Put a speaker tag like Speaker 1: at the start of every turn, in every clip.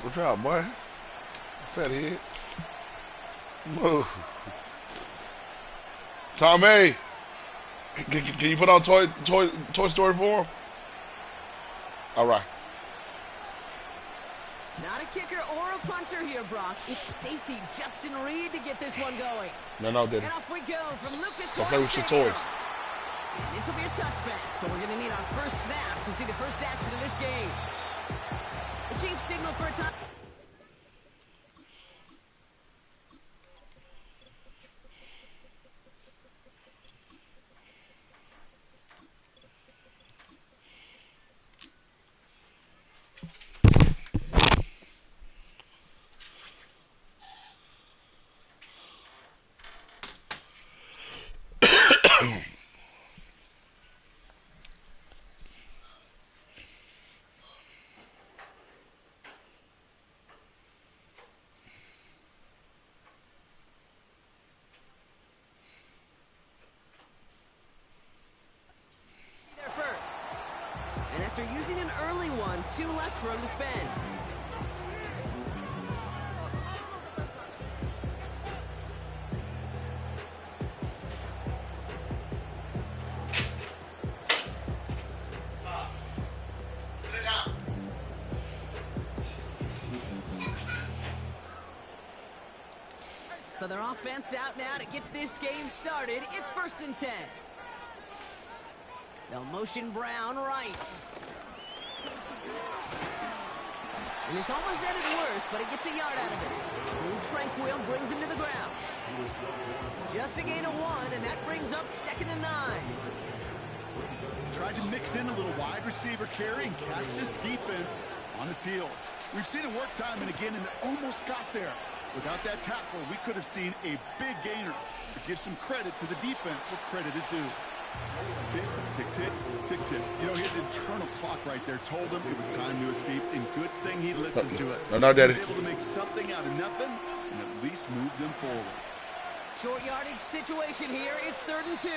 Speaker 1: Good job, boy. Fat head. Move. Tommy, can you put on Toy Story for him? All right.
Speaker 2: Not a kicker or a puncher here, Brock. It's safety Justin Reed to get this one going.
Speaker 1: No, didn't.
Speaker 2: And off we go from Lucas.
Speaker 1: So play with your toys.
Speaker 2: This will be a touchback, so we're going to need our first snap to see the first action of this game. The Chiefs signal for a time. After using an early one, 2 left for him to spend. So their offense out now to get this game started. It's 1st and 10. They'll motion Brown right. And this almost ended worse, but he gets a yard out of it. Tranquil brings him to the ground. Just a gain of 1, and that brings up 2nd and 9.
Speaker 3: Tried to mix in a little wide receiver carry and catch this defense on its heels. We've seen it work time and again, and it almost got there. Without that tackle, we could have seen a big gainer. But give some credit to the defense where credit is due. Tick, tick, tick, tick, tick. You know, his internal clock right there told him it was time to escape, and good thing he listened to it.
Speaker 1: No, Daddy.
Speaker 3: He was able to make something out of nothing and at least move them forward.
Speaker 2: Short yardage situation here. It's 3rd and 2.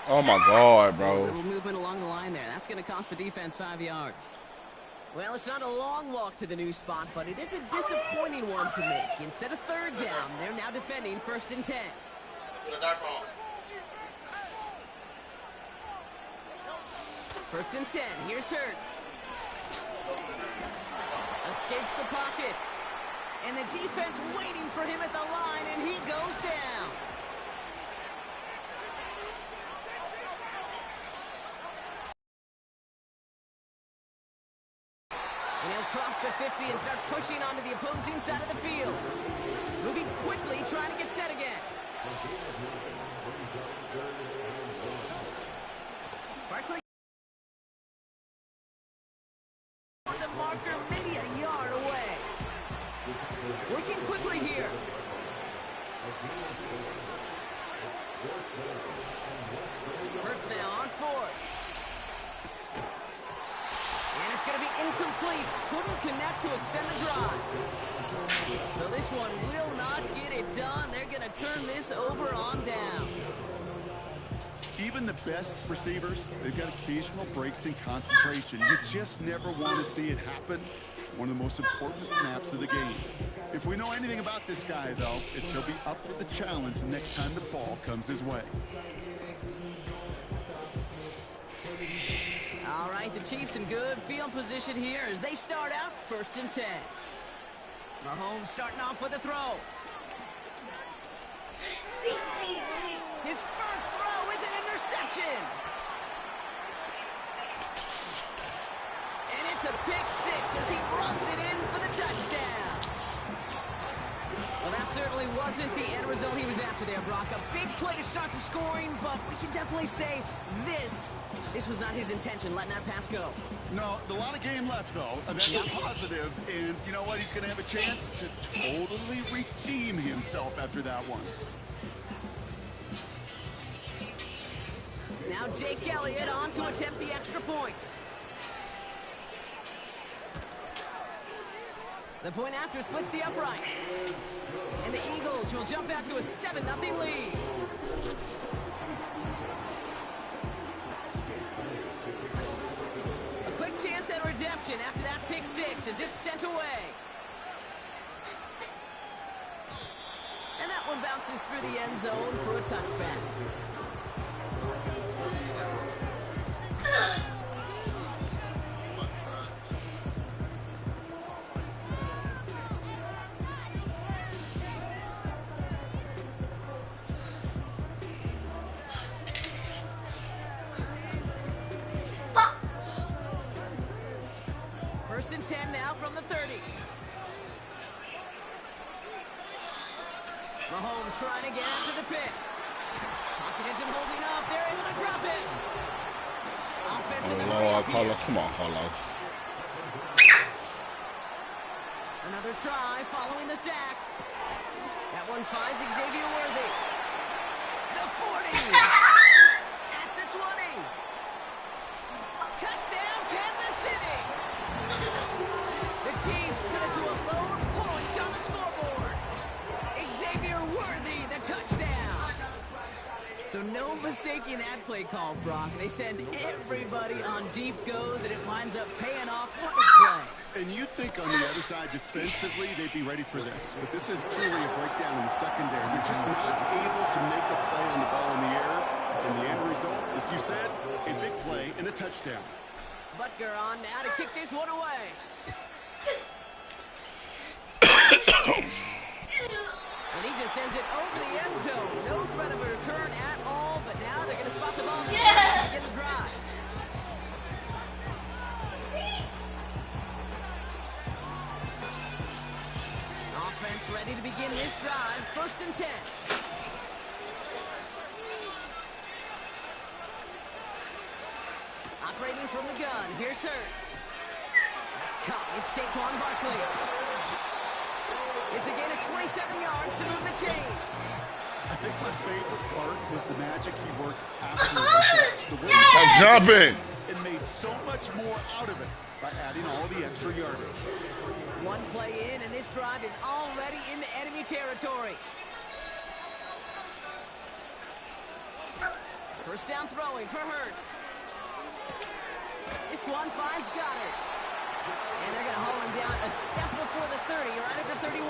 Speaker 1: Oh, my God,
Speaker 2: A
Speaker 1: bro.
Speaker 2: little movement along the line there. That's going to cost the defense 5 yards. Well, it's not a long walk to the new spot, but it is a disappointing one to make. Instead of 3rd down, they're now defending 1st and 10. First and 10. Here's Hurts. Escapes the pocket. And the defense waiting for him at the line, and he goes down. And he'll cross the 50 and start pushing onto the opposing side of the field. Moving quickly, trying to get set again. Barkley. The marker maybe a yard away. Working quickly here. Hurts now on 4th. And it's going to be incomplete. Couldn't connect to extend the drive. So this one will not get it done. They're going to turn this over on down.
Speaker 3: Even the best receivers, they've got occasional breaks in concentration. You just never want to see it happen. One of the most important snaps of the game. If we know anything about this guy, though, it's he'll be up for the challenge the next time the ball comes his way.
Speaker 2: All right, the Chiefs in good field position here as they start out 1st and 10. Mahomes starting off with a throw. His first throw is an interception. And it's a pick 6 as he runs it in for the touchdown. Well, that certainly wasn't the end result he was after there, Brock. A big play to start the scoring, but we can definitely say this was not his intention, letting that pass go.
Speaker 3: No, a lot of game left, though. And that's a positive. And you know what? He's going to have a chance to totally redeem himself after that one.
Speaker 2: Now Jake Elliott on to attempt the extra point. The point after splits the uprights. And the Eagles will jump out to a 7-0 lead. A quick chance at redemption. reception after that pick six as it's sent away. And that one bounces through the end zone for a touchback. First and 10 now from the 30. Mahomes trying to get after the pick. Pocket isn't holding up. They're able to drop it. Offense in the
Speaker 1: Lord, Carlos, come on, Carlos.
Speaker 2: Another try following the sack. That one finds Xavier Worthy. The 40. At the 20. Touchdown, Kansas City. The Chiefs put it to a lone point on the scoreboard. Xavier Worthy, the touchdown. So no mistaking that play call, Brock. They send everybody on deep goes, and it winds up paying off. What a play.
Speaker 3: And you'd think on the other side defensively they'd be ready for this. But this is truly a breakdown in the secondary. They're just not able to make a play on the ball in the air. And the end result, as you said, a big play and a touchdown.
Speaker 2: Butker on now to kick this one away. And he just sends it over the end zone. No threat of a return at all, but now they're going to spot the ball to begin the drive. Offense ready to begin this drive. First and 10. Operating from the gun. Here's Hurts. That's caught. It's Saquon Barkley. It's a gain of 27 yards to move the chains.
Speaker 3: I think my favorite part was the magic he worked after the catch. The way
Speaker 1: I'm jumping.
Speaker 3: and made so much more out of it by adding all the extra yardage.
Speaker 2: One play in, and this drive is already into enemy territory. First down throwing for Hurts. This one finds Goddard. And they're going to haul him down a step before the 30, right at the 31.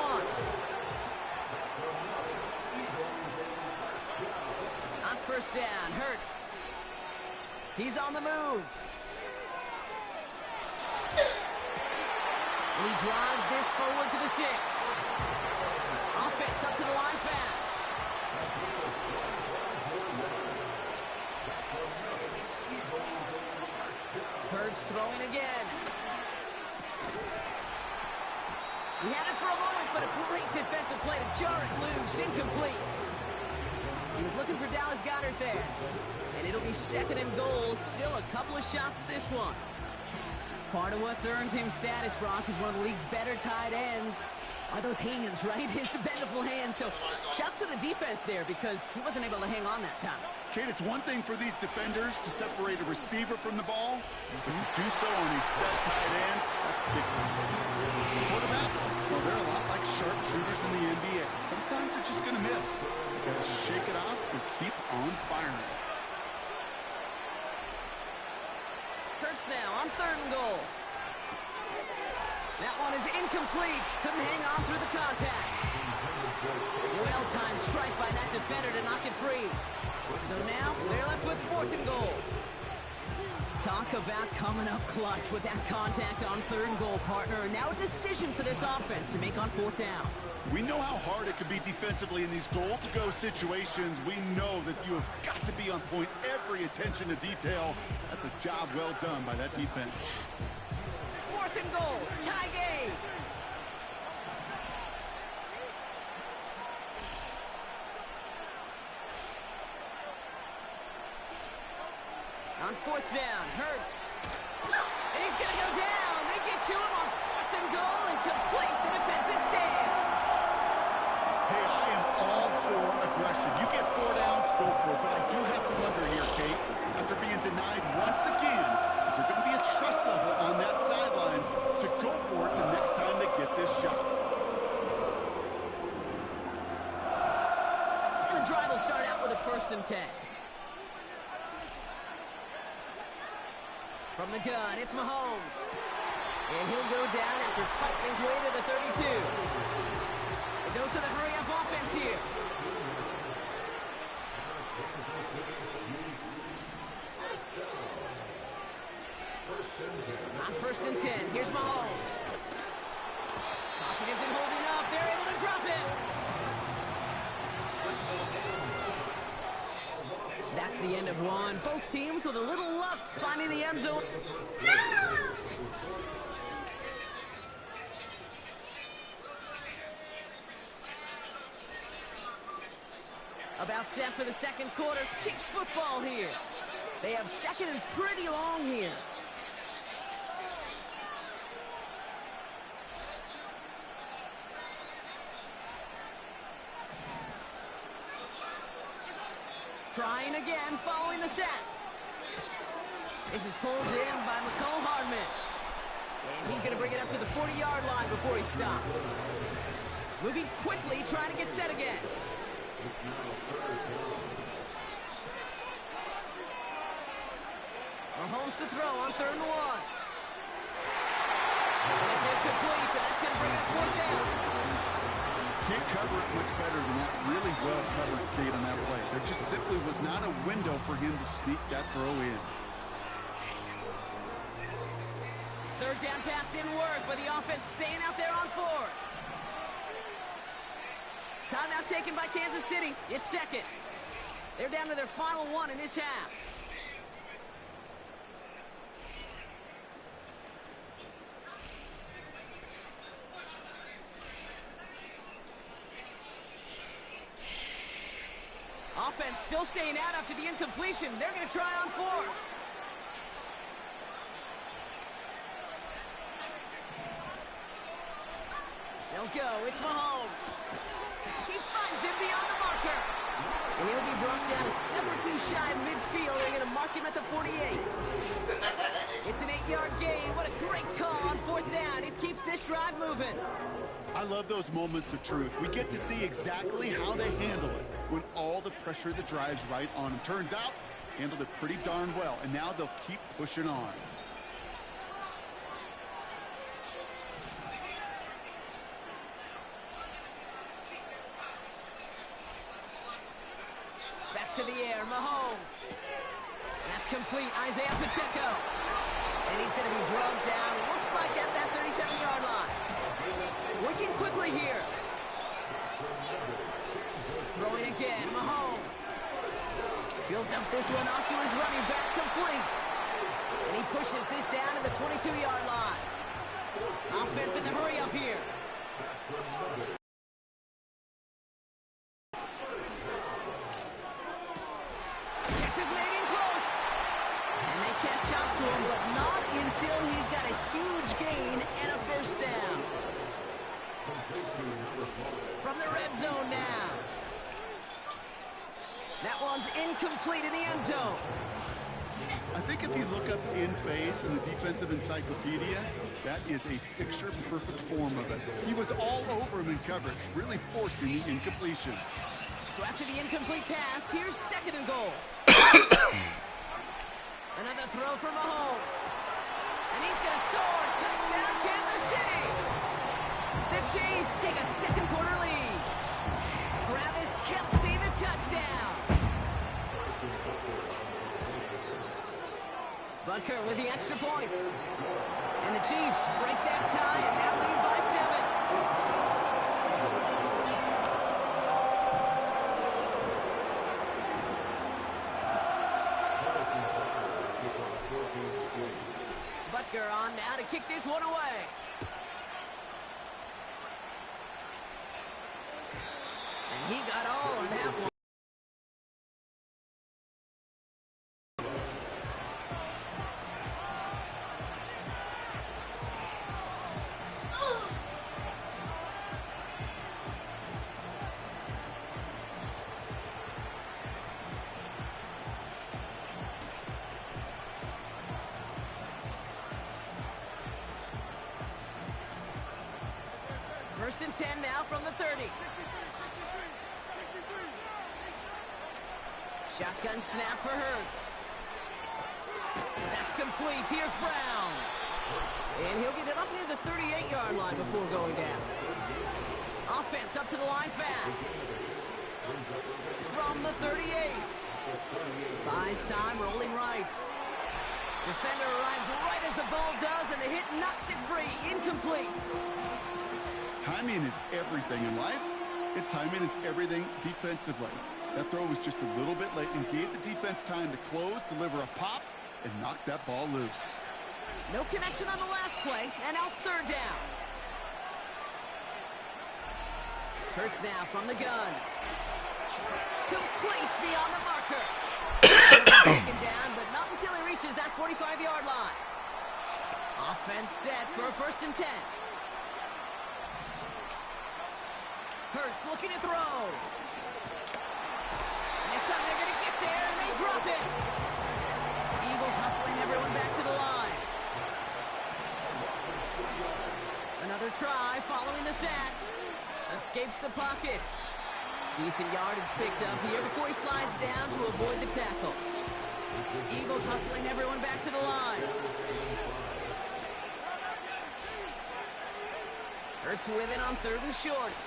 Speaker 2: On first down, Hurts. He's on the move. And he drives this forward to the 6. Offense up to the line fast. Hurts throwing again. He had it for a moment, but a great defensive play to jar it loose, incomplete. He was looking for Dallas Goedert there. And it'll be second and goal, still a couple of shots at this one. Part of what's earned him status, Brock, is one of the league's better tight ends. Are those hands, right? His dependable hands. So shouts to the defense there because he wasn't able to hang on that time.
Speaker 3: Kate, it's one thing for these defenders to separate a receiver from the ball, but to do so on a stud tight end, that's big time. Quarterbacks, well, they're a lot like sharpshooters in the NBA. Sometimes they're just going to miss. You got to shake it off and keep on firing.
Speaker 2: Hurts now on third and goal. That one is incomplete. Couldn't hang on through the contact. Well-timed strike by that defender to knock it free. So now they're left with fourth and goal. Talk about coming up clutch with that contact on third and goal, partner. And now a decision for this offense to make on fourth down.
Speaker 3: We know how hard it can be defensively in these goal-to-go situations. We know that you have got to be on point, every attention to detail. That's a job well done by that defense.
Speaker 2: Fourth and goal, tie game. On fourth down, Hurts. And he's going to go down. They get to him on fourth and goal and complete the defensive stand.
Speaker 3: Hey, I am all for aggression. You get 4 downs, go for it. But I do have to wonder here, Kate, after being denied once again, is there going to be a trust level on that sidelines to go for it the next time they get this shot?
Speaker 2: And the drive will start out with a first and 10. From the gun, it's Mahomes. And he'll go down after fighting his way to the 32. A dose of the hurry-up offense here. On 1st and 10, here's Mahomes. Pocket isn't holding up. They're able to drop it. That's the end of one. Both teams with a little luck finding the end zone. About set for the second quarter. Chiefs football here. They have second and pretty long here. Trying again following the set. This is pulled in by McCole Hardman. And he's going to bring it up to the 40-yard line before he stops. Moving quickly, trying to get set again. Mahomes to throw on 3rd and 1. And it's incomplete, so that's going to bring up 4th down.
Speaker 3: Can't cover it much better than that. Really well covered, Kate, on that play. There just simply was not a window for him to sneak that throw in.
Speaker 2: 3rd down pass didn't work, but the offense staying out there on 4th. Timeout taken by Kansas City. It's 2nd. They're down to their final 1 in this half. Offense still staying out after the incompletion. They're going to try on 4th. They'll go. It's Mahomes. He finds him beyond the marker. And he'll be brought down a step or two shy of midfield. They're going to mark him at the 48. It's an 8-yard gain. What a great call on 4th down. It keeps this drive moving.
Speaker 3: I love those moments of truth. We get to see exactly how they handle it when all the pressure that drives right on them. Turns out, handled it pretty darn well, and now they'll keep pushing on.
Speaker 2: Back to the air, Mahomes. That's complete, Isaiah Pacheco. And he's going to be drugged down, looks like at that 37-yard line. Working quickly here. Throwing again, Mahomes. He'll dump this one off to his running back, complete. And he pushes this down to the 22-yard line. Offense in the hurry-up here. Catch is made in close. And they catch up to him, but not until he's got a huge gain and a 1st down. From the red zone now. That one's incomplete in the end zone.
Speaker 3: I think if you look up in phase in the defensive encyclopedia, that is a picture-perfect form of it. He was all over him in coverage, really forcing the incompletion.
Speaker 2: So after the incomplete pass, here's 2nd and goal. Another throw for Mahomes. And he's going to score. Touchdown, Kansas City. The Chiefs take a second quarter lead. Travis Kelce, the touchdown. Butker with the extra point. And the Chiefs break that tie and now lead by 7. Butker on now to kick this one away. And he got all of that one. First and 10 now from the 30. Shotgun snap for Hurts. That's complete. Here's Brown. And he'll get it up near the 38-yard line before going down. Offense up to the line fast. From the 38. Buys time, rolling right. Defender arrives right as the ball does, and the hit knocks it free. Incomplete.
Speaker 3: Timing is everything in life, and timing is everything defensively. That throw was just a little bit late and gave the defense time to close, deliver a pop, and knock that ball loose.
Speaker 2: No connection on the last play, and now it's third down. Hurts now from the gun. Complete beyond the marker. Taken down, but not until he reaches that 45-yard line. Offense set for a 1st and 10. Hurts looking to throw. And this time they're going to get there, and they drop it. Eagles hustling everyone back to the line. Another try following the sack. Escapes the pocket. Decent yardage picked up here before he slides down to avoid the tackle. Eagles hustling everyone back to the line. Hurts with it on 3rd and short.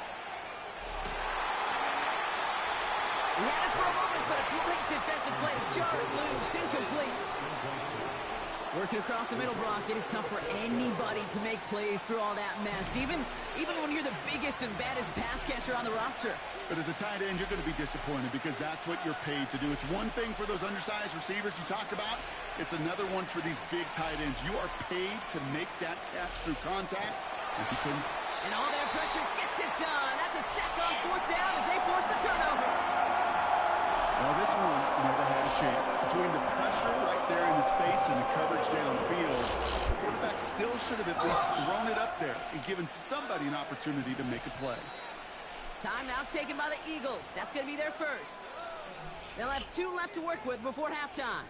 Speaker 2: He had it for a moment, but a great defensive play to jar it loose. Incomplete. Working across the middle, Brock, it is tough for anybody to make plays through all that mess, even when you're the biggest and baddest pass catcher on the roster.
Speaker 3: But as a tight end, you're going to be disappointed because that's what you're paid to do. It's one thing for those undersized receivers you talk about. It's another one for these big tight ends. You are paid to make that catch through contact.
Speaker 2: And all their pressure gets it done. That's a sack on 4th down as they force the turnover.
Speaker 3: Well, this one never had a chance. Between the pressure right there in his face and the coverage downfield, the quarterback still should have at least thrown it up there and given somebody an opportunity to make a play.
Speaker 2: Timeout taken by the Eagles. That's going to be their first. They'll have 2 left to work with before halftime.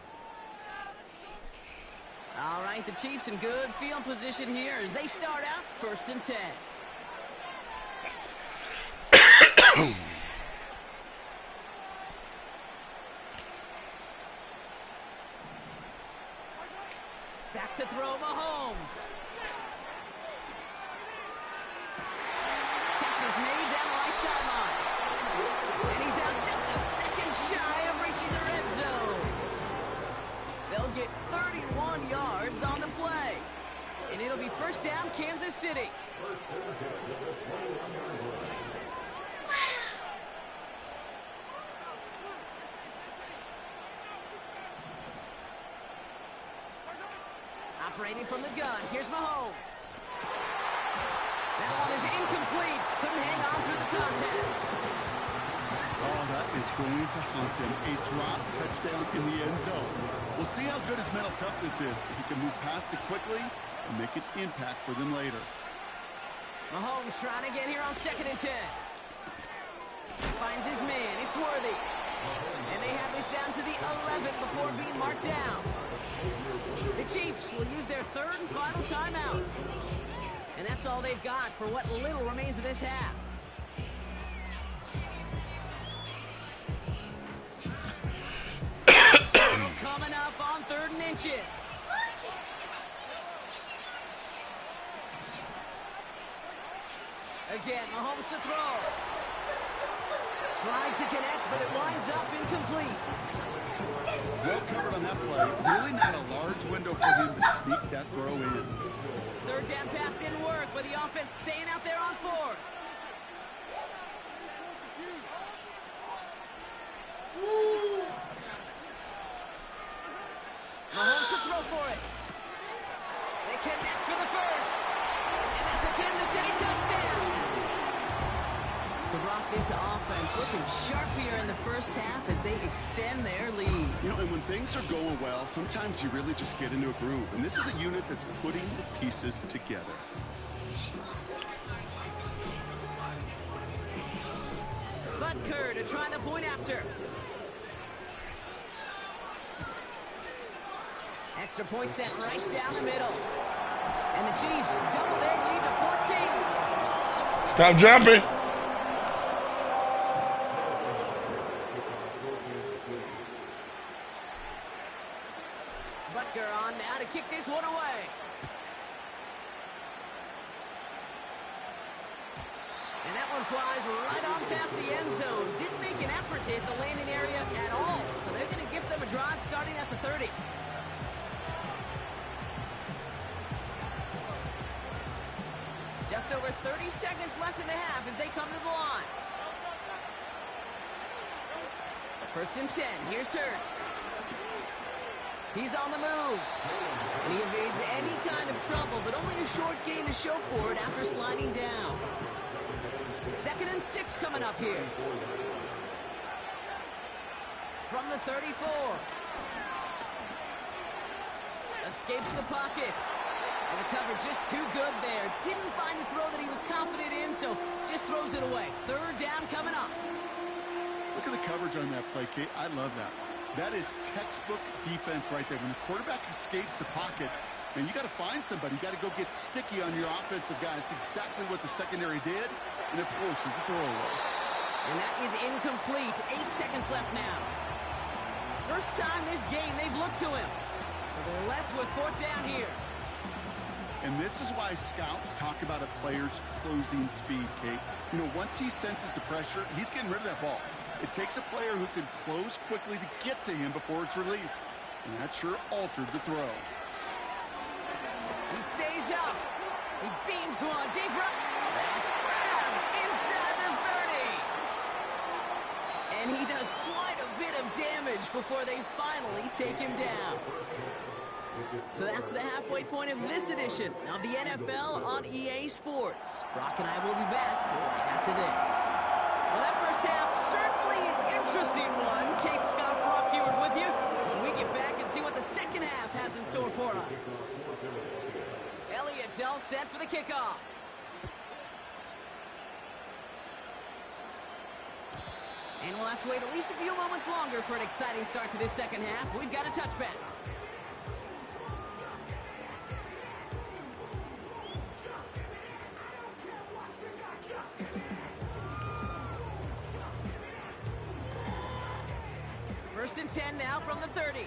Speaker 2: All right, the Chiefs in good field position here as they start out 1st and 10. Back to throw Mahomes. Catch is made down the right sideline. And he's out just a second shy of reaching the red zone. They'll get 31 yards on the play. And it'll be 1st down, Kansas City. Operating from the gun, here's Mahomes. That one is incomplete. Couldn't hang on through the contact.
Speaker 3: Oh, that is going to haunt him. A drop touchdown in the end zone. We'll see how good his mental toughness is. If he can move past it quickly and make an impact for them later.
Speaker 2: Mahomes trying to get here on 2nd and 10. Finds his man. It's Worthy. And they have this down to the 11 before being marked down. The Chiefs will use their 3rd and final timeout. And that's all they've got for what little remains of this half. Coming up on 3rd and inches. Again, Mahomes to throw. Trying to connect, but it winds up incomplete.
Speaker 3: Well covered on that play. Really not a large window for him to sneak that throw in.
Speaker 2: 3rd down pass didn't work, but the offense staying out there on 4th. Mahomes to throw for it. They connect for the 1st. And that's a Kansas City touchdown. So, Brock, this offense looking sharp here in the 1st half as they extend their lead.
Speaker 3: You know, and when things are going well, sometimes you really just get into a groove. And this is a unit that's putting the pieces together.
Speaker 2: Butker to try the point after. Extra point set right down the middle. And the Chiefs double their lead to 14.
Speaker 1: Stop jumping.
Speaker 2: Butker on now to kick this one away. one flies right on past the end zone. Didn't make an effort to hit the landing area at all. So they're going to give them a drive starting at the 30. Just over 30 seconds left in the half as they come to the line. First and 10. Here's Hurts. He's on the move. And he evades any kind of trouble, but only a short gain to show for it after sliding down. 2nd and 6 coming up here. From the 34. Escapes the pocket. And the cover just too good there. Didn't find a throw that he was confident in, so just throws it away. 3rd down coming up.
Speaker 3: Look at the coverage on that play, Kate. I love that. That is textbook defense right there. When the quarterback escapes the pocket, man, you got to find somebody. You got to go get sticky on your offensive guy. It's exactly what the secondary did, and it forces the throw away.
Speaker 2: And that is incomplete. 8 seconds left now. First time this game they've looked to him. So they're left with 4th down here.
Speaker 3: And this is why scouts talk about a player's closing speed, Kate. You know, once he senses the pressure, he's getting rid of that ball. It takes a player who can close quickly to get to him before it's released. And that sure altered the throw.
Speaker 2: He stays up. He beams one deep right. That's grabbed inside the 30. And he does quite a bit of damage before they finally take him down. So that's the halfway point of this edition of the NFL on EA Sports. Brock and I will be back right after this. Well, that first half certainly an interesting one. Kate, Scott, Brock Ewart with you as we get back and see what the second half has in store for us. Elliott's all set for the kickoff. And we'll have to wait at least a few moments longer for an exciting start to this second half. We've got a touchback. First and 10 now from the 30.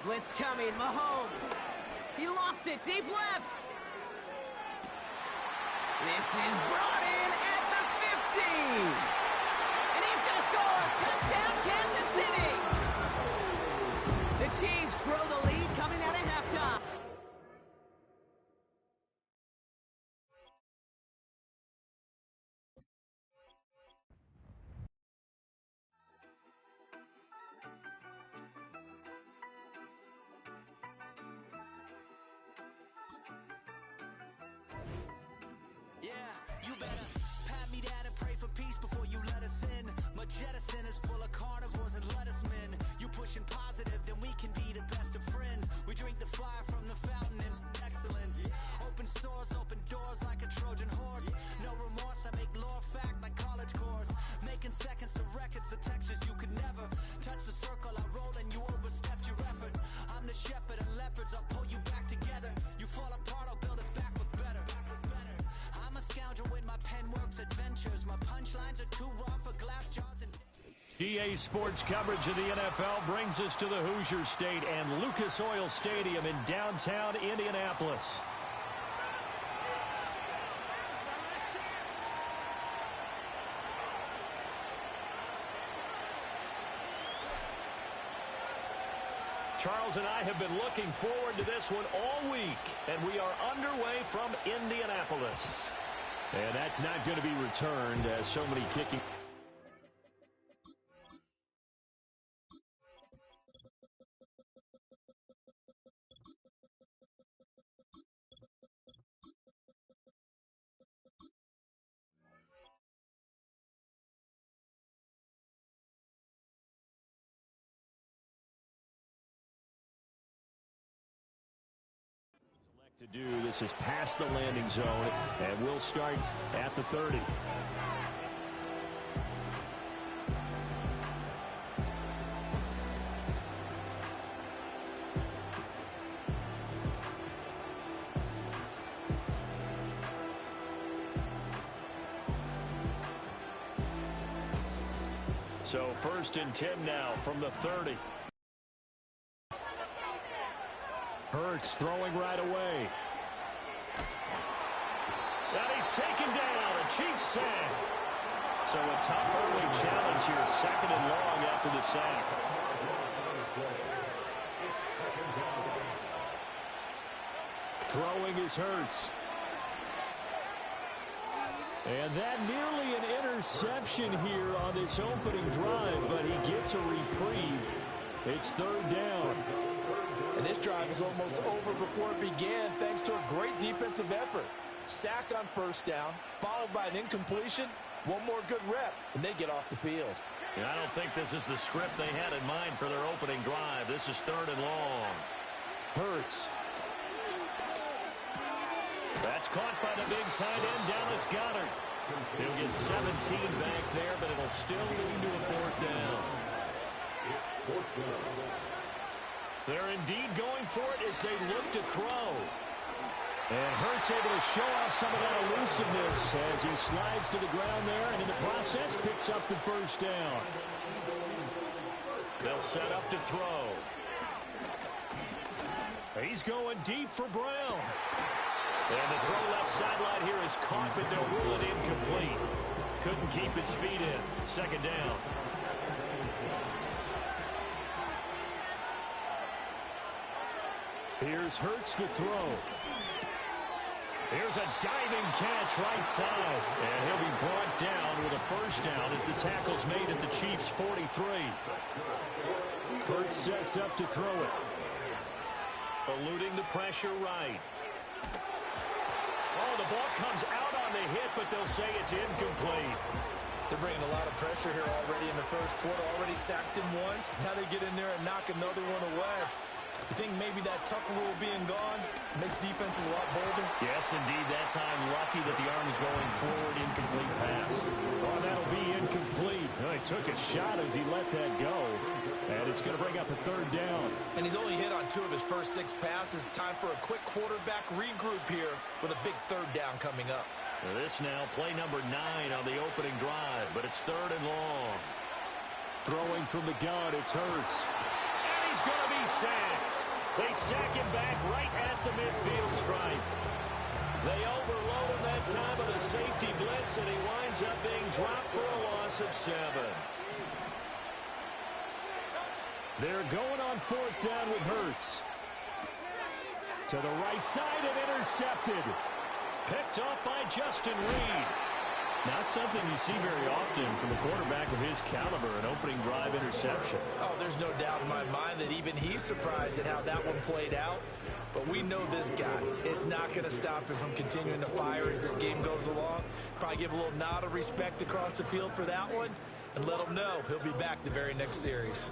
Speaker 2: Blitz coming, Mahomes. He lofts it deep left. This is brought in at the 15. And he's going to score. Touchdown, Kansas City. The Chiefs grow the lead coming out of halftime.
Speaker 4: Yeah, you better pat me down and pray for peace before you let us in. My jettison is full of carnivores and lettuce men. You pushing positive, then we can be the best of friends. We drink the fire from the fountain in excellence. Open sores, open doors like a Trojan horse. No remorse, I make lore fact like college course. Making seconds to records, the textures you could never touch the circle I rolled and you overstepped your effort. I'm the shepherd and leopards, I'll pull you back together. You fall apart, I'll build it back with better. I'm a scoundrel with my pen works adventures. My punchlines are too raw for glass jars and...
Speaker 5: EA Sports coverage of the NFL brings us to the Hoosier State and Lucas Oil Stadium in downtown Indianapolis. Charles and I have been looking forward to this one all week, and we are underway from Indianapolis. And that's not going to be returned as so many kicking. To do this is past the landing zone, and we'll start at the 30. So 1st and 10 now from the 30. Hurts throwing right away. And he's taken down. A Chiefs sack. So a tough early challenge here. 2nd and long after the sack. Throwing is Hurts. And that nearly an interception here on this opening drive, but he gets a reprieve. It's 3rd down.
Speaker 6: And this drive is almost over before it began thanks to a great defensive effort. Sack on 1st down, followed by an incompletion. One more good rep, and they get off the field.
Speaker 5: And I don't think this is the script they had in mind for their opening drive. This is 3rd and long.
Speaker 6: Hurts.
Speaker 5: That's caught by the big tight end, Dallas Goedert. He'll get 17 back there, but it'll still lead to a 4th down. They're indeed going for it as they look to throw. And Hurts able to show off some of that elusiveness as he slides to the ground there, and in the process picks up the 1st down. They'll set up to throw. He's going deep for Brown. And the throw left sideline here is caught, but they'll rule it incomplete. Couldn't keep his feet in. 2nd down.
Speaker 6: Here's Hurts to throw.
Speaker 5: Here's a diving catch right side. And he'll be brought down with a 1st down as the tackle's made at the Chiefs' 43.
Speaker 6: Hurts sets up to throw it.
Speaker 5: Eluding the pressure right. Oh, the ball comes out on the hit, but they'll say it's incomplete.
Speaker 6: They're bringing a lot of pressure here already in the 1st quarter. Already sacked him once. Now they get in there and knock another one away. You think maybe that Tucker rule being gone makes defenses a lot bolder?
Speaker 5: Yes, indeed. That time lucky that the arm is going forward. Incomplete pass.
Speaker 6: Oh, that'll be incomplete.
Speaker 5: Well, he took a shot as he let that go. And it's going to bring up a 3rd down.
Speaker 6: And he's only hit on 2 of his first 6 passes. Time for a quick quarterback regroup here with a big 3rd down coming up.
Speaker 5: This now play number 9 on the opening drive, but it's 3rd and long.
Speaker 6: Throwing from the gun, it's Hurts.
Speaker 5: And he's going to be sacked. They sack him back right at the midfield stripe. They overload him that time with a safety blitz, and he winds up being dropped for a loss of 7.
Speaker 6: They're going on 4th down with Hurts. To the right side and intercepted.
Speaker 5: Picked off by Justin Reed.
Speaker 6: Not something you see very often from a quarterback of his caliber, an opening drive interception. Oh, there's no doubt in my mind that even he's surprised at how that one played out. But we know this guy is not going to stop him from continuing to fire as this game goes along. Probably give a little nod of respect across the field for that one and let him know he'll be back the very next series.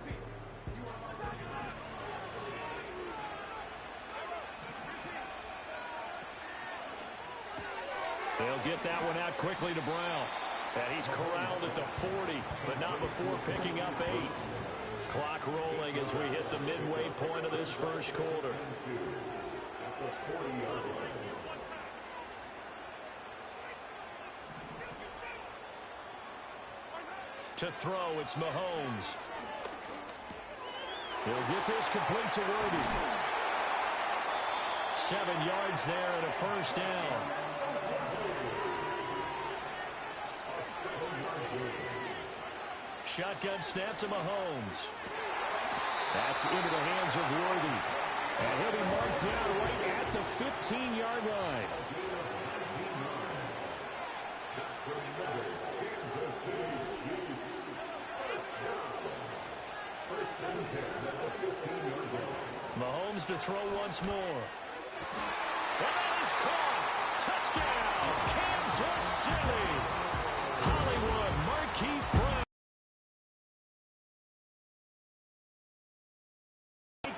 Speaker 5: They'll get that one out quickly to Brown. And he's corralled at the 40, but not before picking up 8. Clock rolling as we hit the midway point of this 1st quarter. To throw, it's Mahomes.
Speaker 6: He'll get this complete to Worthy.
Speaker 5: 7 yards there and a 1st down. Shotgun snap to Mahomes.
Speaker 6: That's into the hands of Worthy. And he'll be marked down right at the 15-yard line.
Speaker 5: Mahomes to throw once more. That is caught. Touchdown, Kansas City. Hollywood, Marquise Brown.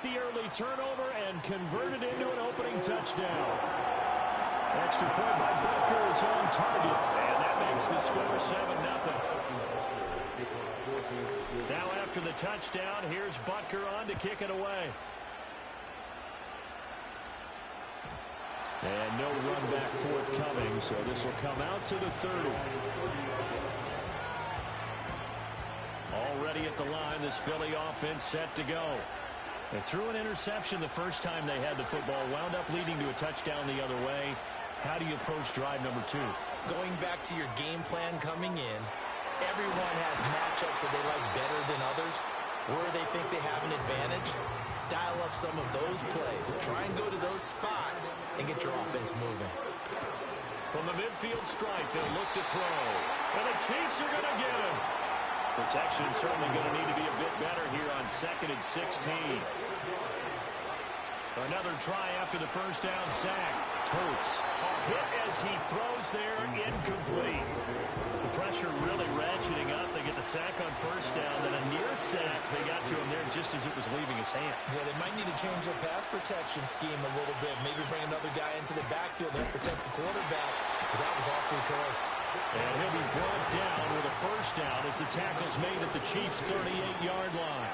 Speaker 6: The early turnover and converted into an opening touchdown. Extra point by Butker is on target.
Speaker 5: And that makes the score 7-0. Now after the touchdown, here's Butker on to kick it away.
Speaker 6: And no run back forthcoming, so this will come out to the 30.
Speaker 5: ready at the line. This Philly offense set to go. They threw an interception the first time they had the football, wound up leading to a touchdown the other way. How do you approach drive number 2?
Speaker 6: Going back to your game plan coming in, everyone has matchups that they like better than others. Where they think they have an advantage, dial up some of those plays. Try and go to those spots and get your offense moving.
Speaker 5: From the midfield stripe, they'll look to throw. And the Chiefs are going to get him. Protection certainly going to need to be a bit better here on 2nd and 16. Another try after the first down sack. Hurts. A hit as he throws there, incomplete. The pressure really ratcheting up. They get the sack on first down, then a near sack. They got to him there just as it was leaving his hand.
Speaker 6: Yeah, they might need to change their pass protection scheme a little bit. Maybe bring another guy into the backfield to protect the quarterback, because that was awfully close.
Speaker 5: And he'll be brought down with a first down as the tackle's made at the Chiefs' 38-yard line.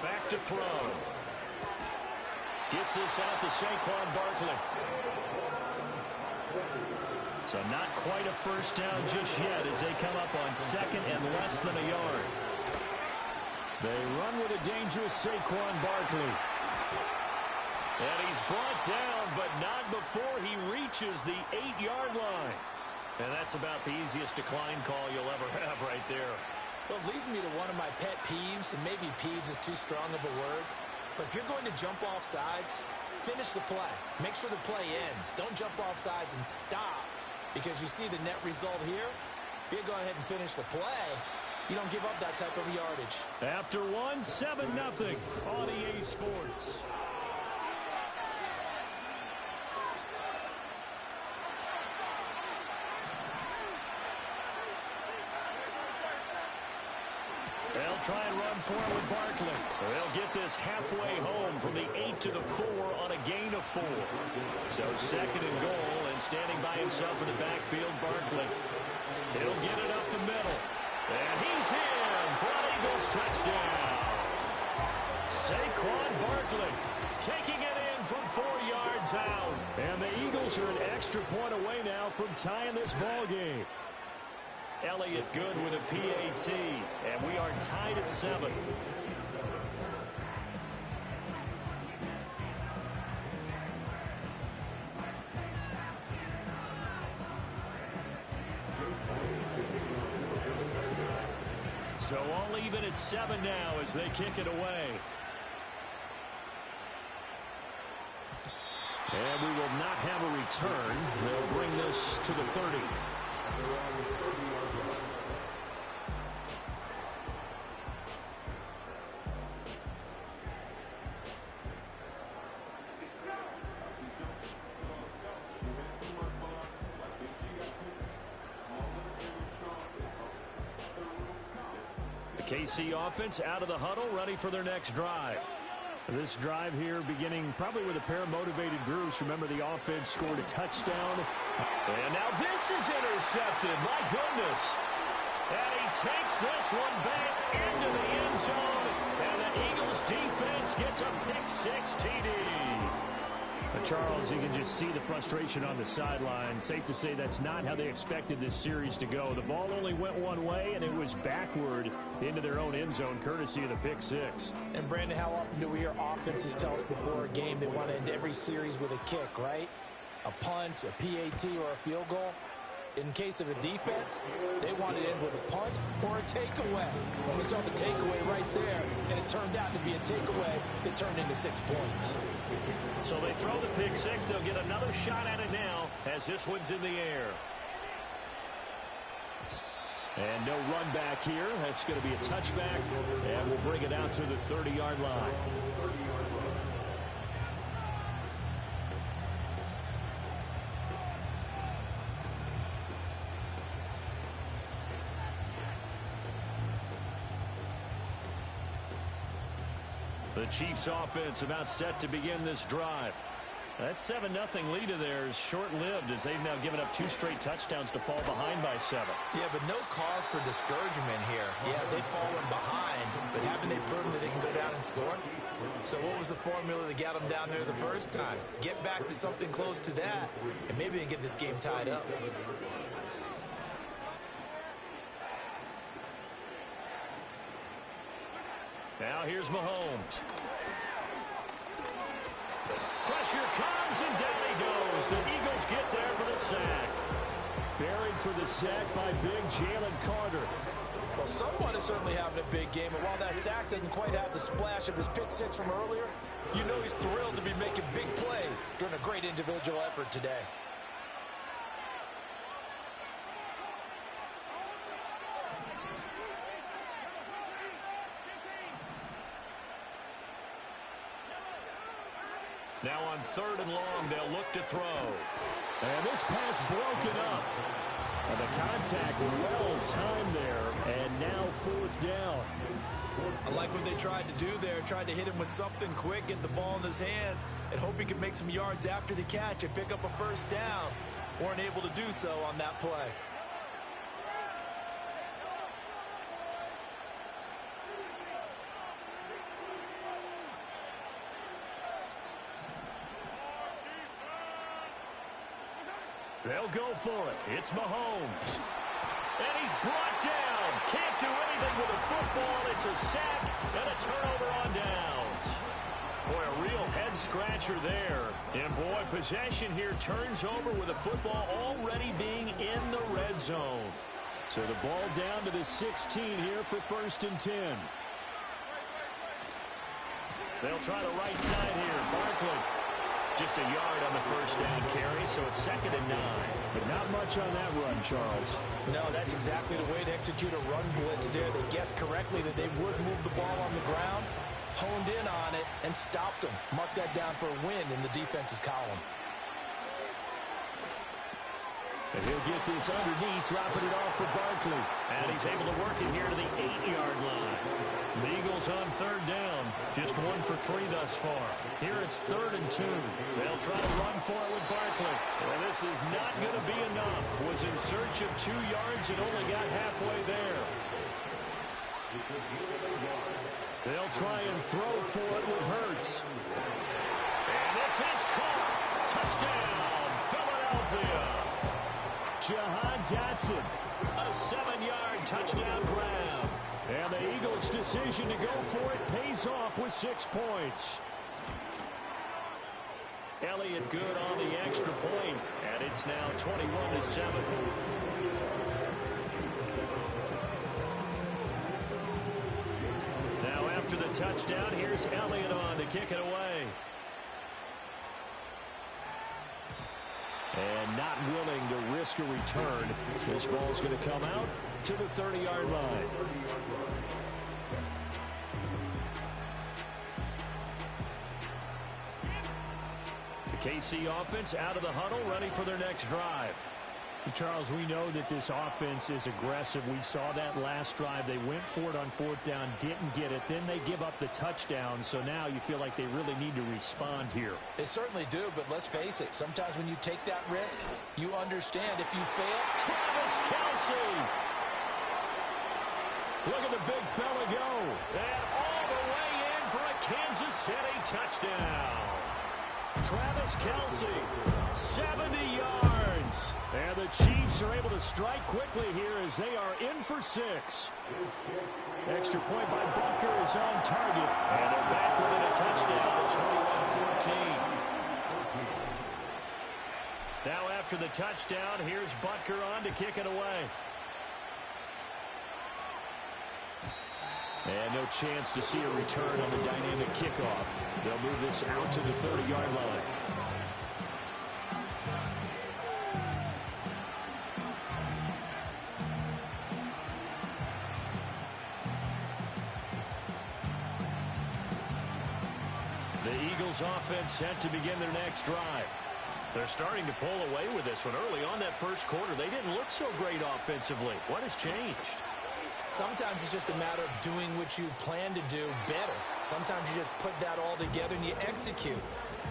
Speaker 5: Back to throw. Gets this out to Saquon Barkley. So not quite a first down just yet as they come up on 2nd and less than a yard. They run with a dangerous Saquon Barkley. And he's brought down, but not before he reaches the 8-yard line. And that's about the easiest decline call you'll ever have right there.
Speaker 6: Well, it leads me to one of my pet peeves, and maybe peeves is too strong of a word. But if you're going to jump off sides, finish the play. Make sure the play ends. Don't jump off sides and stop. Because you see the net result here. If you go ahead and finish the play, you don't give up that type of yardage.
Speaker 5: After 1, 7-0 on EA Sports. They'll try and run for it with Barkley. They'll get this halfway home from the 8 to the 4 on a gain of 4. So 2nd and goal, and standing by himself in the backfield, Barkley. He'll get it up the middle. And he's in for an Eagles touchdown. Saquon Barkley taking it in from 4 yards out. And the Eagles are an extra point away now from tying this ball game. Elliott good with a PAT, and we are tied at 7. So all even at 7 now as they kick it away. And we will not have a return. They'll bring this to the 30. KC offense out of the huddle, ready for their next drive. This drive here beginning probably with a pair of motivated groups. Remember, the offense scored a touchdown. And now this is intercepted. My goodness. And he takes this one back into the end zone. And the Eagles defense gets a pick-6 TD. Charles, you can just see the frustration on the sideline. Safe to say that's not how they expected this series to go. The ball only went one way, and it was backward into their own end zone, courtesy of the pick-6.
Speaker 6: And, Brandon, how often do we hear offenses tell us before a game they want to end every series with a kick, right? A punt, a PAT, or a field goal. In case of a defense, they want to end with a punt or a takeaway. And we saw the takeaway right there, and it turned out to be a takeaway that turned into 6 points.
Speaker 5: So they throw the pick-6. They'll get another shot at it now as this one's in the air. And no run back here. That's going to be a touchback, and we'll bring it out to the 30-yard line. The Chiefs offense about set to begin this drive. That 7-0 lead of theirs short-lived as they've now given up 2 straight touchdowns to fall behind by 7.
Speaker 6: Yeah, but no cause for discouragement here. Yeah, they've fallen behind, but haven't they proven that they can go down and score? So what was the formula that got them down there the first time? Get back to something close to that, and maybe they can get this game tied up.
Speaker 5: Now here's Mahomes. Pressure comes, and down he goes. The Eagles get there for the sack. Buried for the sack by big Jalen Carter.
Speaker 6: Well, someone is certainly having a big game, and while that sack doesn't quite have the splash of his pick six from earlier, you know he's thrilled to be making big plays during a great individual effort today.
Speaker 5: Now on 3rd and long, they'll look to throw. And this pass broken up. And the contact well timed there, and now 4th down.
Speaker 6: I like what they tried to do there, tried to hit him with something quick, get the ball in his hands, and hope he could make some yards after the catch and pick up a 1st down. Weren't able to do so on that play.
Speaker 5: They'll go for it. It's Mahomes. And he's brought down. Can't do anything with a football. It's a sack and a turnover on downs. Boy, a real head-scratcher there. And, boy, possession here turns over with the football already being in the red zone. So the ball down to the 16 here for 1st and 10. They'll try the right side here. Barkley. Just a yard on the 1st down carry, so it's 2nd and 9. But not much on that run, Charles.
Speaker 6: No, that's exactly the way to execute a run blitz there. They guessed correctly that they would move the ball on the ground, honed in on it, and stopped them. Mark that down for a win in the defense's column.
Speaker 5: And he'll get this underneath, dropping it off for Barkley. And he's able to work it here to the 8-yard line. The Eagles on 3rd down. Just 1 for 3 thus far. Here it's 3rd and 2. They'll try to run for it with Barkley. Well, this is not going to be enough. Was in search of 2 yards and only got halfway there. They'll try and throw for it with Hurts. And this is caught. Touchdown, Philadelphia. Jahan Dotson, a 7-yard touchdown grab. And the Eagles' decision to go for it pays off with 6 points. Elliott good on the extra point, and it's now 21-7. Now after the touchdown, here's Elliott on to kick it away. And not willing to risk a return. This ball's going to come out to the 30-yard line. The KC offense out of the huddle, ready for their next drive.
Speaker 7: Charles, we know that this offense is aggressive. We saw that last drive. They went for it on 4th down, didn't get it. Then they give up the touchdown. So now you feel like they really need to respond here.
Speaker 6: They certainly do, but let's face it. Sometimes when you take that risk, you understand if you fail.
Speaker 5: Travis Kelce. Look at the big fella go. And all the way in for a Kansas City touchdown. Travis Kelce, 70 yards.
Speaker 7: And the Chiefs are able to strike quickly here as they are in for 6. Extra point by Butker is on target.
Speaker 5: And they're back within a touchdown at 21-14. Now after the touchdown, here's Butker on to kick it away.
Speaker 7: And no chance to see a return on the dynamic kickoff. They'll move this out to the 30-yard line.
Speaker 5: The Eagles offense set to begin their next drive. They're starting to pull away with this one. Early on that first quarter, they didn't look so great offensively. What has changed?
Speaker 6: Sometimes it's just a matter of doing what you plan to do better. Sometimes you just put that all together and you execute.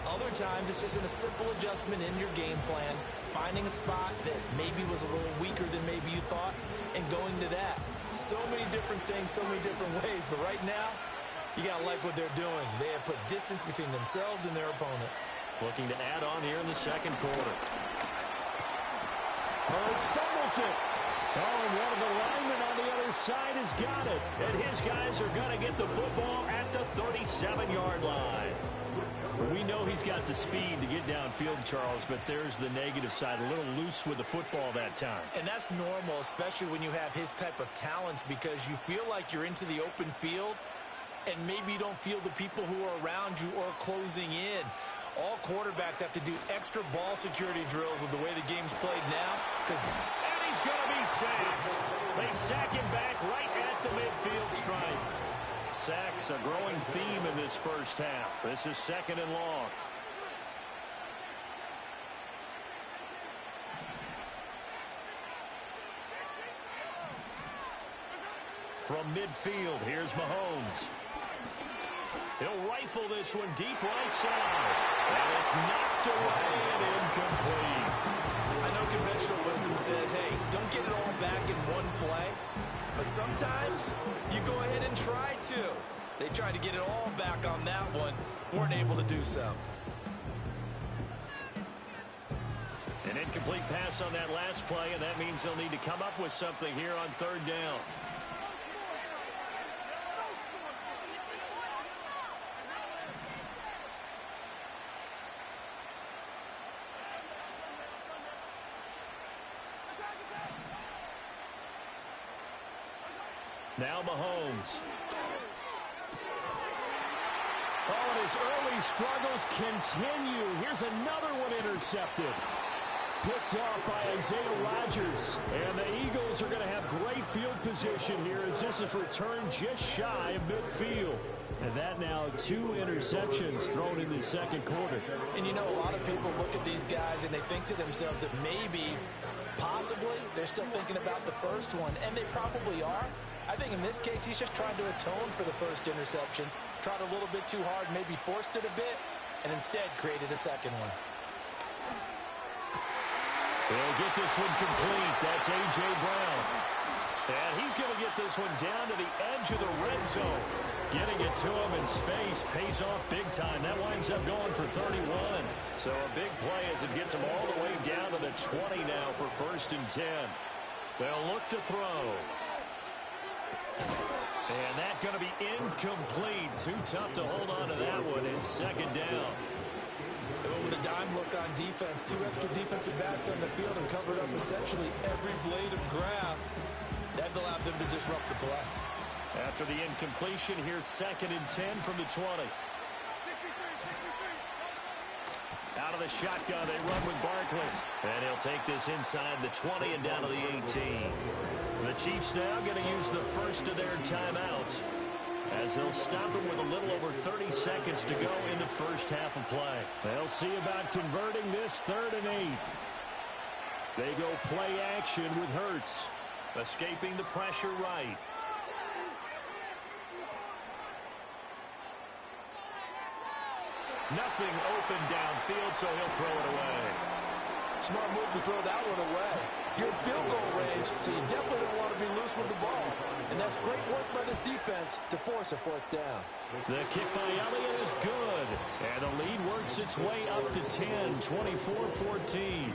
Speaker 6: Other times it's just in a simple adjustment in your game plan, finding a spot that maybe was a little weaker than maybe you thought, and going to that. So many different things, so many different ways, but right now, you got to like what they're doing. They have put distance between themselves and their opponent.
Speaker 5: Looking to add on here in the second quarter.
Speaker 7: Hurts fumbles it. Oh, and one of the linemen on the other side has got it.
Speaker 5: And his guys are going to get the football at the 37-yard line. We know he's got the speed to get downfield, Charles, but there's the negative side. A little loose with the football that time.
Speaker 6: And that's normal, especially when you have his type of talents, because you feel like you're into the open field and maybe you don't feel the people who are around you or closing in. All quarterbacks have to do extra ball security drills with the way the game's played now.
Speaker 5: And he's going to be sacked. They sack him back right at the midfield stripe. Sacks a growing theme in this first half. This is 2nd and long. From midfield, here's Mahomes. He'll rifle this one deep right side. And it's knocked away and incomplete.
Speaker 6: I know conventional wisdom says, hey, don't get it all back in one play. But sometimes you go ahead and try to. They tried to get it all back on that one. Weren't able to do so.
Speaker 5: An incomplete pass on that last play, and that means they'll need to come up with something here on 3rd down. Now Mahomes.
Speaker 7: Oh, and his early struggles continue. Here's another one intercepted. Picked off by Isaiah Rodgers. And the Eagles are going to have great field position here as this is returned just shy of midfield. And that now 2 interceptions thrown in the 2nd quarter.
Speaker 6: And you know, a lot of people look at these guys and they think to themselves that maybe, possibly, they're still thinking about the first one. And they probably are. I think in this case, he's just trying to atone for the first interception. Tried a little bit too hard, maybe forced it a bit, and instead created a second one.
Speaker 5: They'll get this one complete. That's A.J. Brown. And he's going to get this one down to the edge of the red zone. Getting it to him in space pays off big time. That winds up going for 31. So a big play as it gets him all the way down to the 20 now for 1st and 10. They'll look to throw. And that's going to be incomplete. Too tough to hold on to that one in 2nd down.
Speaker 6: With a dime look on defense, 2 extra defensive backs on the field and covered up essentially every blade of grass. That allowed them to disrupt the play.
Speaker 5: After the incompletion, here's 2nd and 10 from the 20. Out of the shotgun, they run with Barkley. And he'll take this inside the 20 and down to the 18. The Chiefs now going to use the first of their timeouts as they'll stop it with a little over 30 seconds to go in the first half of play.
Speaker 7: They'll see about converting this 3rd and 8. They go play action with Hurts.
Speaker 5: Escaping the pressure right. Nothing open downfield, so he'll throw it away.
Speaker 6: Smart move to throw that one away. You're in field goal range, so you definitely don't want to be loose with the ball. And that's great work by this defense to force a 4th down.
Speaker 5: The kick by Elliott is good. And the lead works its way up to 10, 24-14.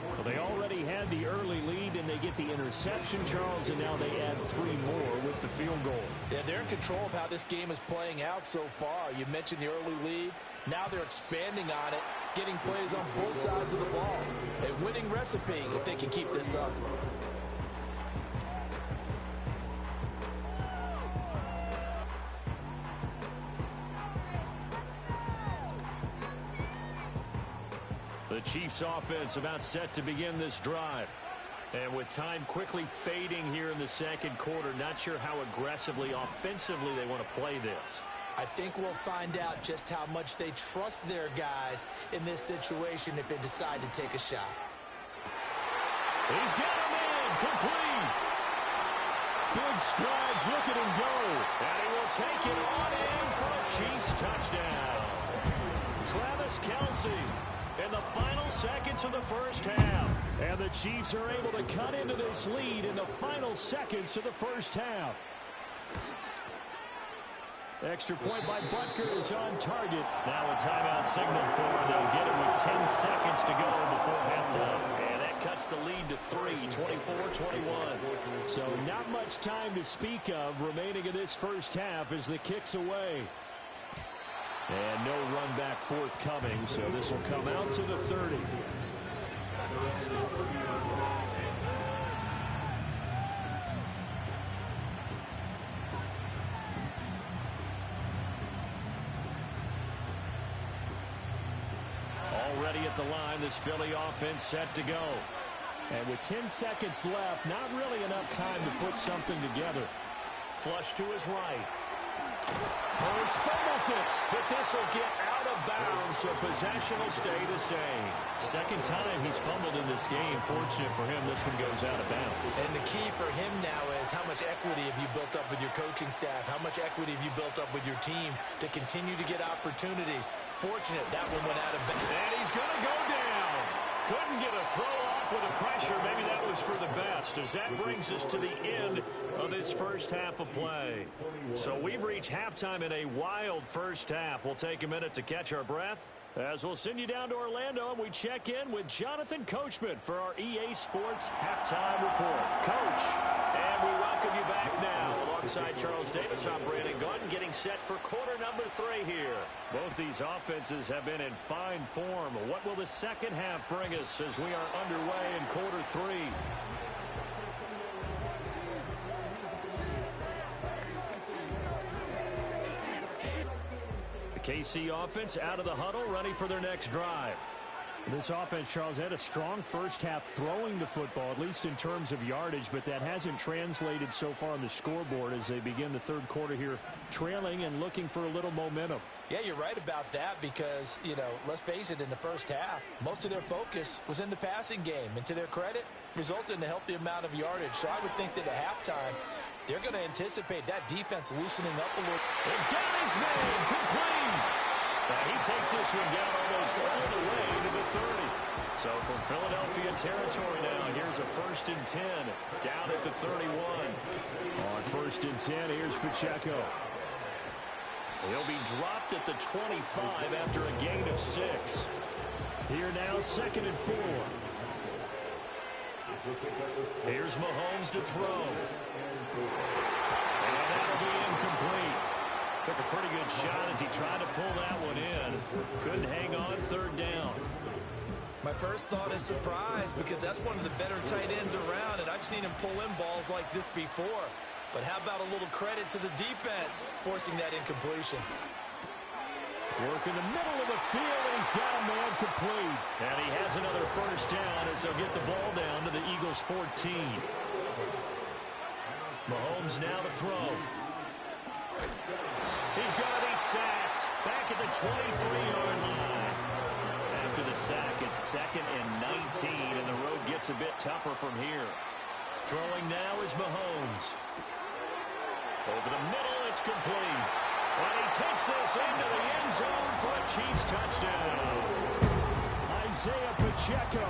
Speaker 5: Well, they already had the early lead, and they get the interception, Charles, and now they add 3 more with the field goal.
Speaker 6: Yeah, they're in control of how this game is playing out so far. You mentioned the early lead. Now they're expanding on it, getting plays on both sides of the ball. A winning recipe if they can keep this up.
Speaker 5: The Chiefs offense about set to begin this drive. And with time quickly fading here in the 2nd quarter, not sure how aggressively, offensively they want to play this.
Speaker 6: I think we'll find out just how much they trust their guys in this situation if they decide to take a shot.
Speaker 5: He's got him in, complete.
Speaker 7: Big strides, look at him go.
Speaker 5: And he will take it on in for a Chiefs touchdown. Travis Kelce in the final seconds of the first half.
Speaker 7: And the Chiefs are able to cut into this lead in the final seconds of the first half. Extra point by Butker is on target.
Speaker 5: Now a timeout signal for them. They'll get it with 10 seconds to go before halftime. And that that cuts the lead to 3, 24-21.
Speaker 7: So not much time to speak of remaining in this first half as the kick's away. And no run back forthcoming, so this will come out to the 30. Already at the line, this Philly offense set to go. And with 10 seconds left, not really enough time to put something together.
Speaker 5: Flush to his right. Hurts fumbles it, but this will get out of bounds, so possession will stay the same. Second time he's fumbled in this game. Fortunate for him, this one goes out of bounds.
Speaker 6: And the key for him now is how much equity have you built up with your coaching staff? How much equity have you built up with your team to continue to get opportunities? Fortunate that one went out of bounds.
Speaker 5: And he's going to go down. Couldn't get a throw off with the pressure. Maybe that was for the best, as that brings us to the end of this first half of play. So we've reached halftime in a wild first half. We'll take a minute to catch our breath as we'll send you down to Orlando and we check in with Jonathan Coachman for our EA Sports Halftime Report. Coach, and we welcome you back now alongside Charles Davis. I'm Brandon Gaudin getting set for quarter number 3 here. Both these offenses have been in fine form. What will the second half bring us as we are underway in quarter 3? The KC offense out of the huddle, ready for their next drive.
Speaker 7: This offense, Charles, had a strong first half throwing the football, at least in terms of yardage, but that hasn't translated so far on the scoreboard as they begin the third quarter here, trailing and looking for a little momentum.
Speaker 6: Yeah, you're right about that because, you know, let's face it, in the first half, most of their focus was in the passing game. And to their credit, resulted in a healthy amount of yardage. So I would think that at halftime, they're going to anticipate that defense loosening up a little.
Speaker 5: And got his man complete. He takes this one down almost all the way to the 30. So from Philadelphia territory now, here's a 1st and 10 down at the 31.
Speaker 7: On 1st and 10, here's Pacheco.
Speaker 5: He'll be dropped at the 25 after a gain of 6.
Speaker 7: Here now, 2nd and 4.
Speaker 5: Here's Mahomes to throw. And that'll be incomplete. Took a pretty good shot as he tried to pull that one in. Couldn't hang on 3rd down.
Speaker 6: My first thought is surprise because that's one of the better tight ends around, and I've seen him pull in balls like this before. But how about a little credit to the defense forcing that incompletion?
Speaker 7: Work in the middle of the field, and he's got a man complete.
Speaker 5: And he has another 1st down as they'll get the ball down to the Eagles' 14. Mahomes now to throw. He's going to be sacked back at the 23-yard line. After the sack, it's 2nd and 19, and the road gets a bit tougher from here. Throwing now is Mahomes. Over the middle, it's complete. And he takes this into the end zone for a Chiefs touchdown.
Speaker 7: Isaiah Pacheco,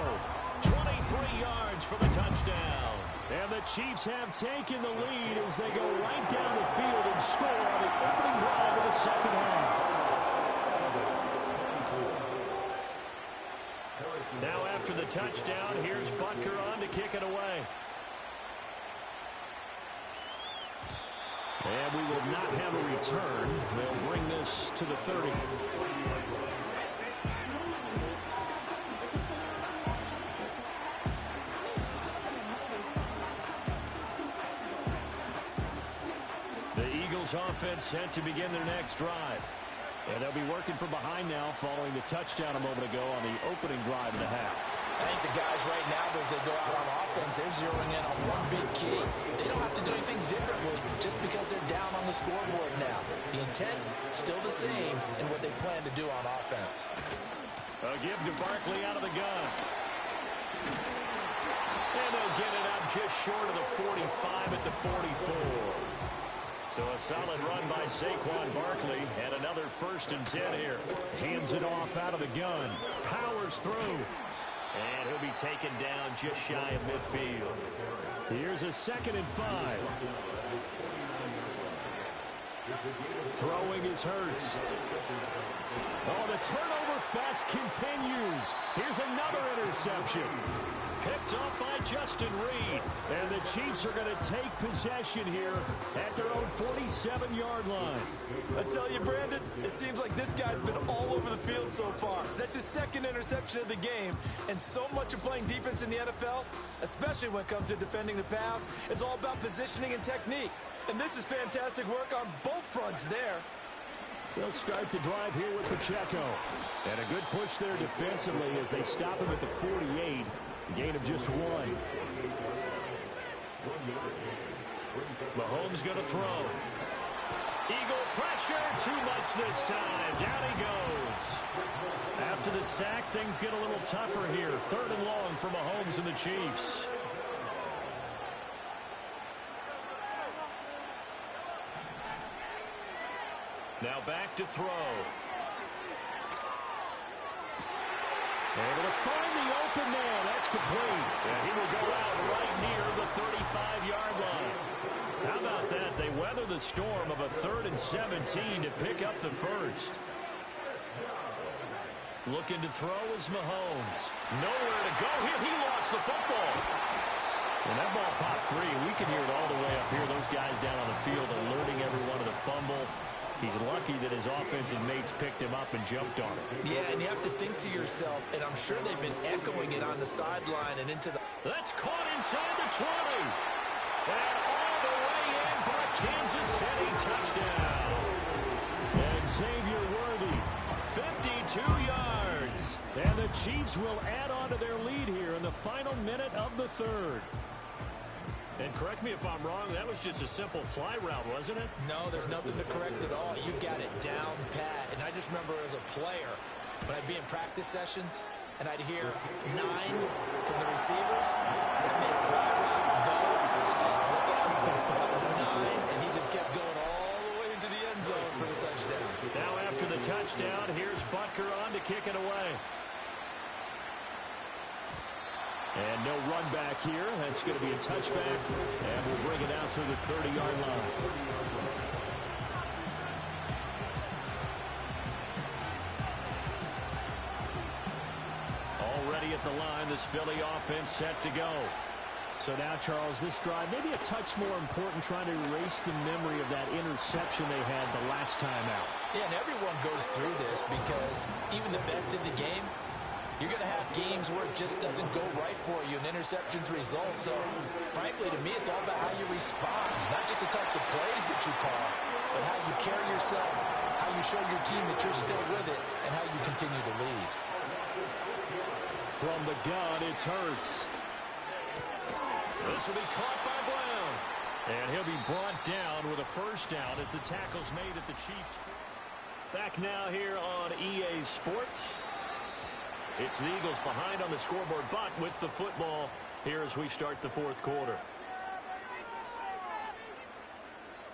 Speaker 5: 23 yards for the touchdown.
Speaker 7: and the Chiefs have taken the lead as they go right down the field and score on the opening drive of the second half.
Speaker 5: Now after the touchdown, here's Butker on to kick it away.
Speaker 7: And we will not have a return. They'll bring this to the 30.
Speaker 5: The Eagles offense set to begin their next drive.
Speaker 7: And they'll be working from behind now following the touchdown a moment ago on the opening drive of the half.
Speaker 6: I think the guys right now, as they go out on offense, they're zeroing in on one big key. They don't have to do anything differently just because they're down on the scoreboard now. The intent still the same in what they plan to do on offense.
Speaker 5: A give to Barkley out of the gun. And they'll get it up just short of the 45 at the 44. So a solid run by Saquon Barkley and another 1st and 10 here.
Speaker 7: Hands it off out of the gun.
Speaker 5: Powers through. And he'll be taken down just shy of midfield.
Speaker 7: Here's a 2nd and 5. Throwing is Hurts. Oh, the turnover fest continues. Here's another interception. Picked off by Justin Reed. And the Chiefs are going to take possession here at their own 47-yard line.
Speaker 6: I tell you, Brandon, it seems like this guy's been all over the field so far. That's his second interception of the game. And so much of playing defense in the NFL, especially when it comes to defending the pass, is all about positioning and technique. And this is fantastic work on both fronts there.
Speaker 7: They'll start the drive here with Pacheco. And a good push there defensively as they stop him at the 48. Gain of just 1. Mahomes going to throw. Eagle pressure. Too much this time. Down he goes. After the sack, things get a little tougher here. 3rd and long for Mahomes and the Chiefs. Now back to throw. Able to find the open man. That's complete. And he will go out right near the 35-yard line. How about that? They weather the storm of a 3rd and 17 to pick up the first. Looking to throw is Mahomes. Nowhere to go here. He lost the football. When that ball popped free, we can hear it all the way up here. Those guys down on the field alerting everyone of the fumble. He's lucky that his offensive mates picked him up and jumped on it.
Speaker 6: Yeah, and you have to think to yourself, and I'm sure they've been echoing it on the sideline and into the...
Speaker 7: That's caught inside the 20. And all the way in for a Kansas City touchdown. And Xavier Worthy, 52 yards. And the Chiefs will add on to their lead here in the final minute of the 3rd. And correct me if I'm wrong, that was just a simple fly route, wasn't it?
Speaker 6: No, there's nothing to correct at all. You got it down pat. And I just remember as a player, when I'd be in practice sessions, and I'd hear 9 from the receivers, that made fly route go. Look out. That was the 9, and he just kept going all the way into the end zone for the touchdown.
Speaker 7: Now after the touchdown, here's Butker on to kick it away. And no run back here. That's going to be a touchback. And we'll bring it out to the 30-yard line. Already at the line, this Philly offense set to go. So now, Charles, this drive maybe a touch more important, trying to erase the memory of that interception they had the last time out.
Speaker 6: Yeah, and everyone goes through this because even the best in the game, you're going to have games where it just doesn't go right for you, and interceptions result. So, frankly, to me, it's all about how you respond, not just the types of plays that you call, but how you carry yourself, how you show your team that you're still with it, and how you continue to lead.
Speaker 7: From the gun, it's Hurts. This will be caught by Brown. And he'll be brought down with a first down as the tackle's made at the Chiefs. Back now here on EA Sports. It's the Eagles behind on the scoreboard, but with the football here as we start the 4th quarter.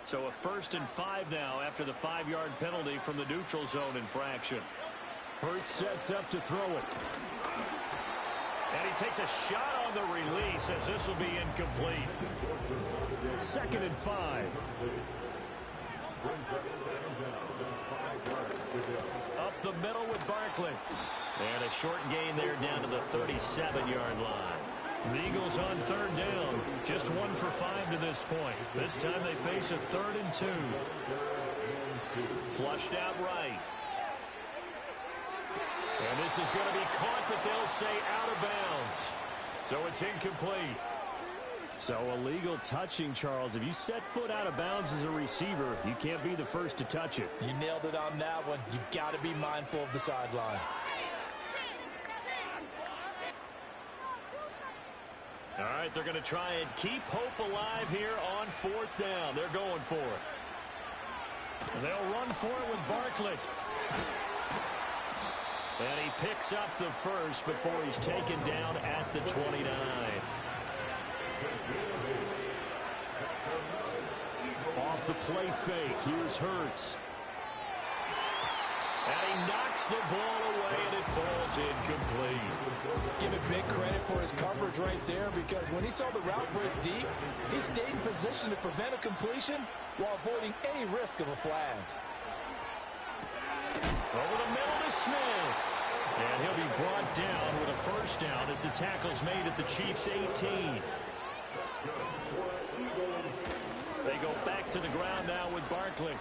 Speaker 7: So a 1st and 5 now after the 5-yard penalty from the neutral zone infraction. Hurts sets up to throw it. And he takes a shot on the release as this will be incomplete. 2nd and 5. Up the middle with Barkley. And a short gain there down to the 37-yard line. The Eagles on 3rd down. Just 1 for 5 to this point. This time they face a 3rd and 2. Flushed out right. And this is going to be caught, but they'll say out of bounds. So it's incomplete. So illegal touching, Charles. If you set foot out of bounds as a receiver, you can't be the first to touch it.
Speaker 6: You nailed it on that one. You've got to be mindful of the sideline.
Speaker 7: All right, they're going to try and keep hope alive here on 4th down. They're going for it. And they'll run for it with Barkley. And he picks up the first before he's taken down at the 29. Off the play fake, here's Hurts. And he knocks the ball away, and it falls incomplete.
Speaker 6: Give it big credit for his coverage right there, because when he saw the route break deep, he stayed in position to prevent a completion while avoiding any risk of a flag.
Speaker 7: Over the middle to Smith. And he'll be brought down with a first down as the tackle's made at the Chiefs' 18. They go back to the ground now with Barkley.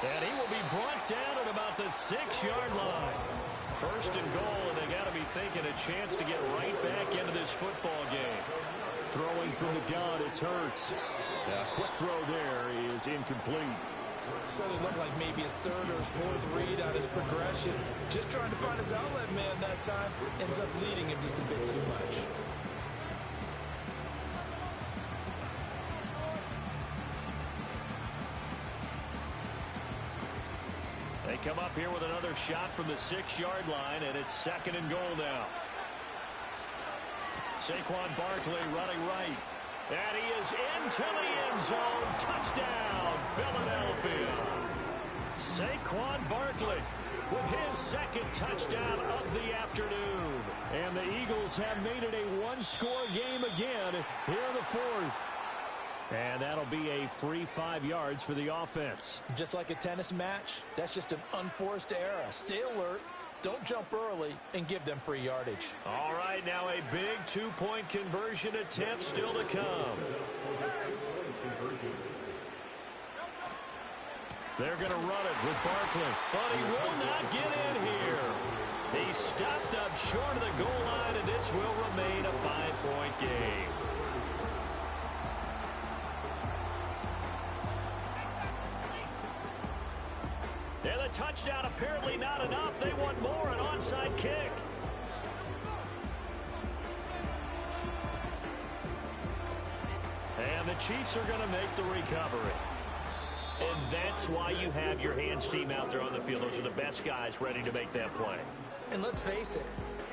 Speaker 7: And he will be brought down at about the 6-yard line. First and goal, and they got to be thinking a chance to get right back into this football game. Throwing from the gun, it's Hurts. A quick throw there is incomplete.
Speaker 6: So it looked like maybe his third or his fourth read on his progression. Just trying to find his outlet man that time. Ends up leading him just a bit too much.
Speaker 7: They come up here with another shot from the 6-yard line, and it's second and goal now. Saquon Barkley running right. And he is into the end zone. Touchdown, Philadelphia. Saquon Barkley with his second touchdown of the afternoon. And the Eagles have made it a one-score game again here in the fourth. And that'll be a free 5 yards for the offense.
Speaker 6: Just like a tennis match, that's just an unforced error. Stay alert, don't jump early, and give them free yardage.
Speaker 7: All right, now a big two-point conversion attempt still to come. They're going to run it with Barkley, but he will not get in here. He's stopped up short of the goal line, and this will remain a 5-point game. And the touchdown apparently not enough. They want more, an onside kick. And the Chiefs are going to make the recovery. And that's why you have your hands team out there on the field. Those are the best guys ready to make that play.
Speaker 6: And let's face it,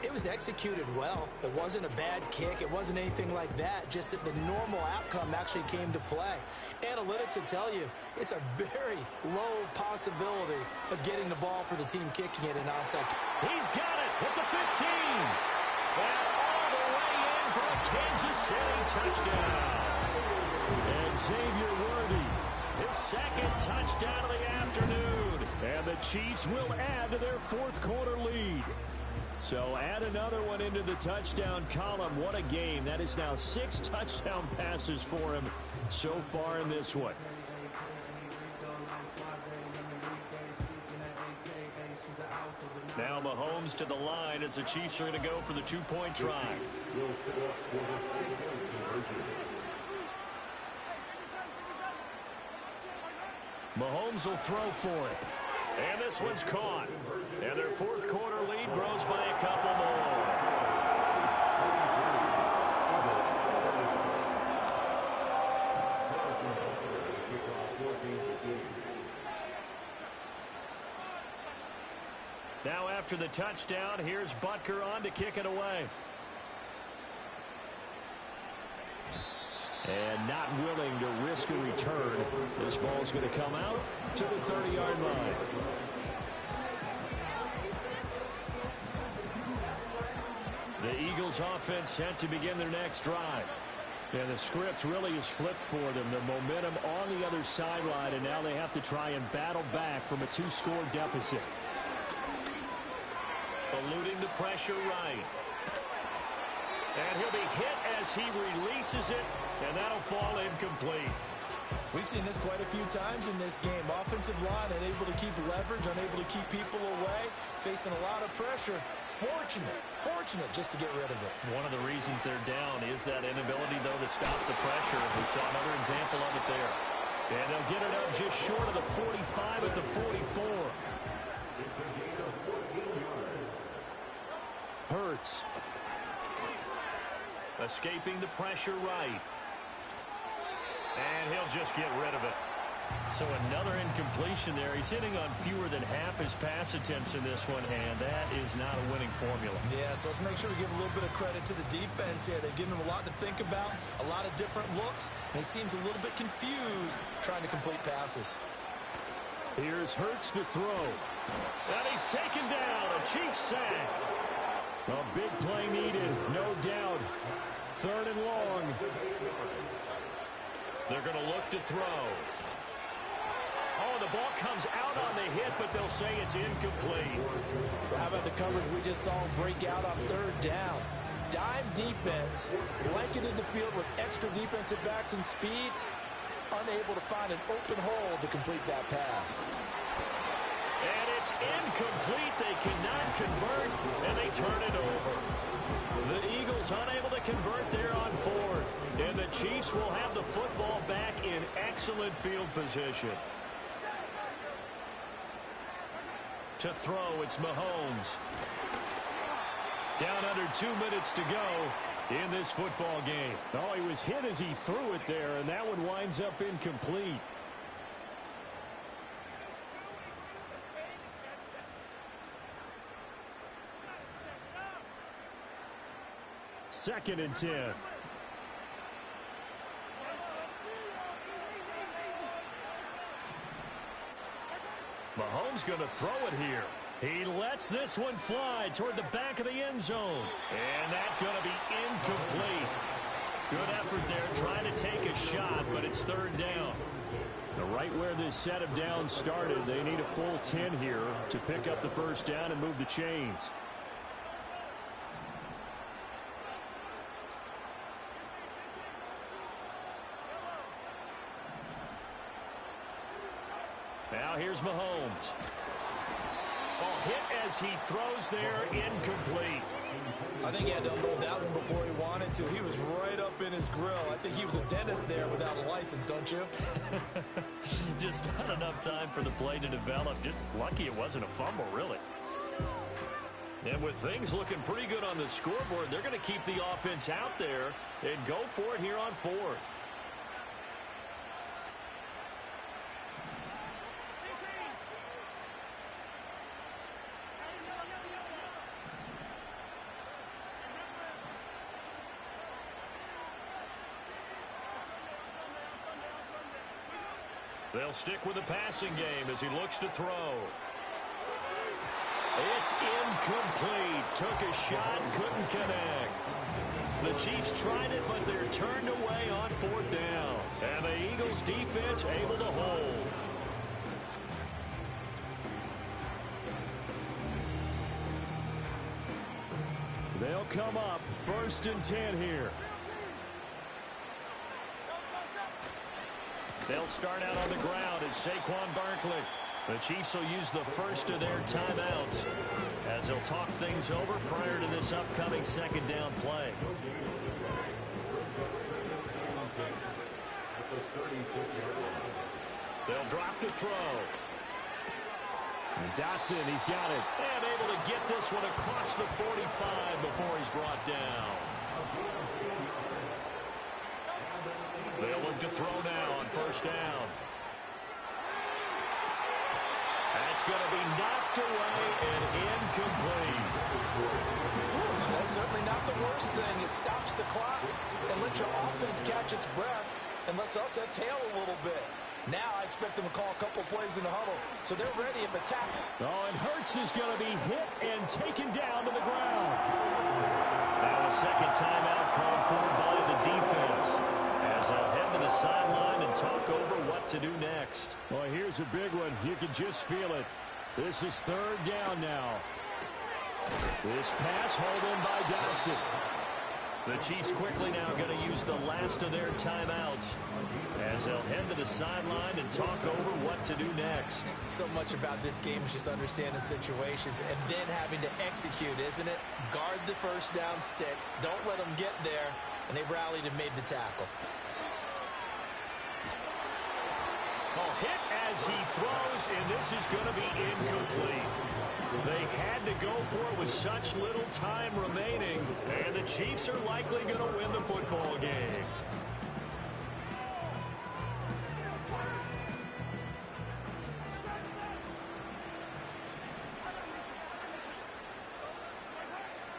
Speaker 6: it was executed well. It wasn't a bad kick. It wasn't anything like that. Just that the normal outcome actually came to play. Analytics will tell you it's a very low possibility of getting the ball for the team kicking it an onside kick.
Speaker 7: He's got it at the 15. And all the way in for a Kansas City touchdown. And Xavier Worthy, his second touchdown of the afternoon. And the Chiefs will add to their fourth quarter lead. So add another one into the touchdown column. What a game. That is now 6 touchdown passes for him so far in this one. Now Mahomes to the line as the Chiefs are going to go for the 2-point try. Mahomes will throw for it. And this one's caught. And their fourth quarter lead grows by a couple more. Now after the touchdown, here's Butker on to kick it away. And not willing to risk a return. This ball's going to come out to the 30-yard line. The Eagles offense set to begin their next drive. And the script really is flipped for them. The momentum on the other sideline, and now they have to try and battle back from a 2-score deficit. Eluding the pressure right. And he'll be hit as he releases it, and that'll fall incomplete.
Speaker 6: We've seen this quite a few times in this game. Offensive line unable to keep leverage, unable to keep people away, facing a lot of pressure. Fortunate just to get rid of it.
Speaker 7: One of the reasons they're down is that inability, though, to stop the pressure. We saw another example of it there. And they'll get it up just short of the 45 at the 44. Hurts. Escaping the pressure right. And he'll just get rid of it. So another incompletion there. He's hitting on fewer than half his pass attempts in this one, and that is not a winning formula.
Speaker 6: Yeah, so let's make sure we give a little bit of credit to the defense here. They've given him a lot to think about, a lot of different looks, and he seems a little bit confused trying to complete passes.
Speaker 7: Here's Hurts to throw. And he's taken down. A Chiefs sack. A big play needed, no doubt. Third and long. They're going to look to throw. Oh, the ball comes out on the hit, but they'll say it's incomplete.
Speaker 6: How about the coverage we just saw break out on third down? Dime defense, blanketed the field with extra defensive backs and speed, unable to find an open hole to complete that pass.
Speaker 7: And it's incomplete. They cannot convert, and they turn it over. The Eagles unable to convert there on fourth, and the Chiefs will have the football back in excellent field position. To throw, it's Mahomes. Down under 2 minutes to go in this football game.
Speaker 5: Oh, he was hit as he threw it there, and that one winds up incomplete. Second and 10.
Speaker 7: Mahomes going to throw it here. He lets this one fly toward the back of the end zone. And that's going to be incomplete. Good effort there trying to take a shot, but it's third down.
Speaker 5: Right where this set of downs started, they need a full 10 here to pick up the first down and move the chains.
Speaker 7: Now here's Mahomes. Oh, hit as he throws there, incomplete.
Speaker 6: I think he had to unload that one before he wanted to. He was right up in his grill. I think he was a dentist there without a license, don't you?
Speaker 7: Just not enough time for the play to develop. Just lucky it wasn't a fumble, really. And with things looking pretty good on the scoreboard, they're going to keep the offense out there and go for it here on fourth. They'll stick with the passing game as he looks to throw. It's incomplete. Took a shot, couldn't connect. The Chiefs tried it, but they're turned away on fourth down. And the Eagles defense able to hold.
Speaker 5: They'll come up first and 10 here.
Speaker 7: They'll start out on the ground at Saquon Barkley. The Chiefs will use the first of their timeouts as they'll talk things over prior to this upcoming second down play. They'll drop the throw.
Speaker 5: And Dotson, he's got it.
Speaker 7: And able to get this one across the 45 before he's brought down. They'll look to throw now on first down. That's going to be knocked away and incomplete.
Speaker 6: That's certainly not the worst thing. It stops the clock and lets your offense catch its breath and lets us exhale a little bit. Now I expect them to call a couple plays in the huddle, so they're ready if a tackle.
Speaker 5: Oh, and Hurts is going to be hit and taken down to the ground.
Speaker 7: Now a second timeout called for by the defense as they'll head to the sideline and talk over what to do next.
Speaker 5: Well, here's a big one. You can just feel it. This is third down now. This pass hauled in by Dotson.
Speaker 7: The Chiefs quickly now going to use the last of their timeouts as they'll head to the sideline and talk over what to do next.
Speaker 6: So much about this game is just understanding situations and then having to execute, isn't it? Guard the first down sticks. Don't let them get there. And they rallied and made the tackle.
Speaker 7: Oh, hit as he throws, and this is going to be incomplete. They had to go for it with such little time remaining, and the Chiefs are likely going to win the football game.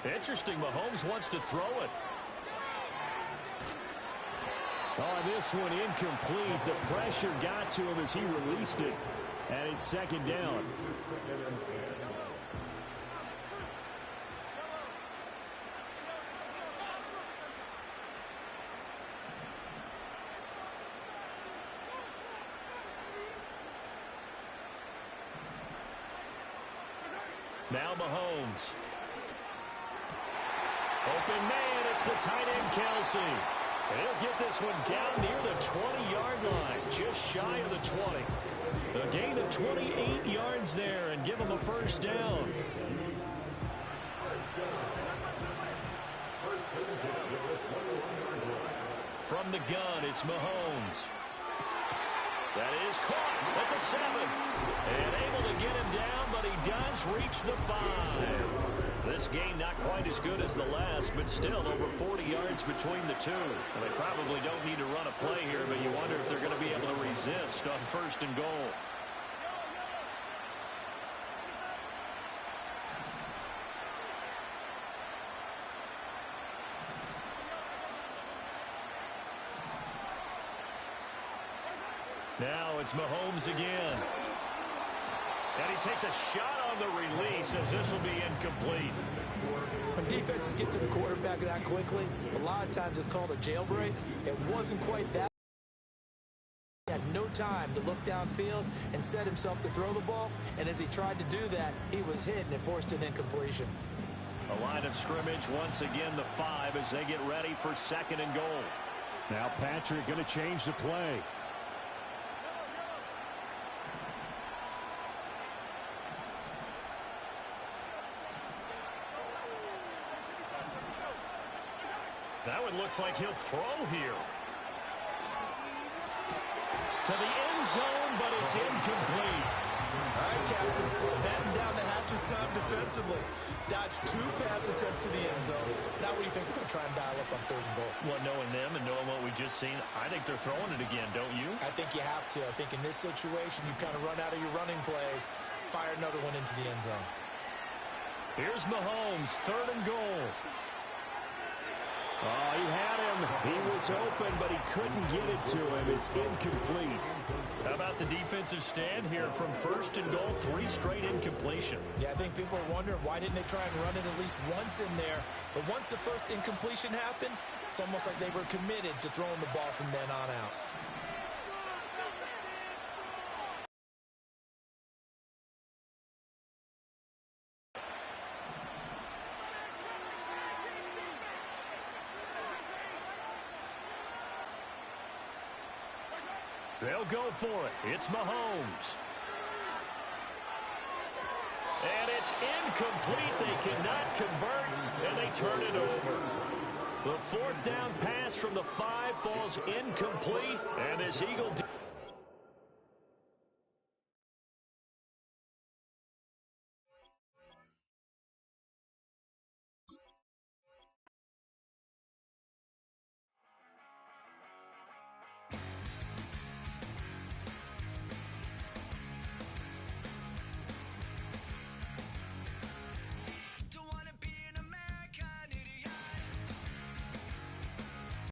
Speaker 7: Interesting, Mahomes wants to throw it.
Speaker 5: Oh, this one incomplete. The pressure got to him as he released it. And it's second down. Now Mahomes. Open man, it's the tight end, Kelsey. He'll get this one down near the 20-yard line, just shy of the 20. A gain of 28 yards there and give him a first down. From the gun, it's Mahomes. That is caught at the 7. And able to get him down, but he does reach the 5. This game not quite as good as the last, but still over 40 yards between the two. And they probably don't need to run a play here, but you wonder if they're going to be able to resist on 1st and goal. Now it's Mahomes again. And he takes a shot on the release as this will be incomplete.
Speaker 6: When defenses get to the quarterback that quickly, a lot of times it's called a jailbreak. It wasn't quite that. He had no time to look downfield and set himself to throw the ball. And as he tried to do that, he was hit and it forced an incompletion.
Speaker 5: A line of scrimmage once again, the 5 as they get ready for 2nd and goal.
Speaker 7: Now Patrick going to change the play.
Speaker 5: That one looks like he'll throw here. To the end zone, but it's incomplete.
Speaker 6: All right, Captain. It's batting down the hatches time defensively. Dodged 2 pass attempts to the end zone. Now what do you think they're going to try and dial up on 3rd and goal?
Speaker 5: Well, knowing them and knowing what we just seen, I think they're throwing it again, don't you?
Speaker 6: I think you have to. I think in this situation, you've kind of run out of your running plays. Fire another one into the end zone.
Speaker 5: Here's Mahomes, 3rd and goal. Oh, he had him. He was open, but he couldn't get it to him. It's incomplete. How about the defensive stand here from 1st and goal, 3 straight incompletion?
Speaker 6: Yeah, I think people are wondering why didn't they try and run it at least once in there. But once the first incompletion happened, it's almost like they were committed to throwing the ball from then on out.
Speaker 5: They'll go for it. It's Mahomes. And it's incomplete. They cannot convert, and they turn it over. The 4th down pass from the 5 falls incomplete, and this Eagle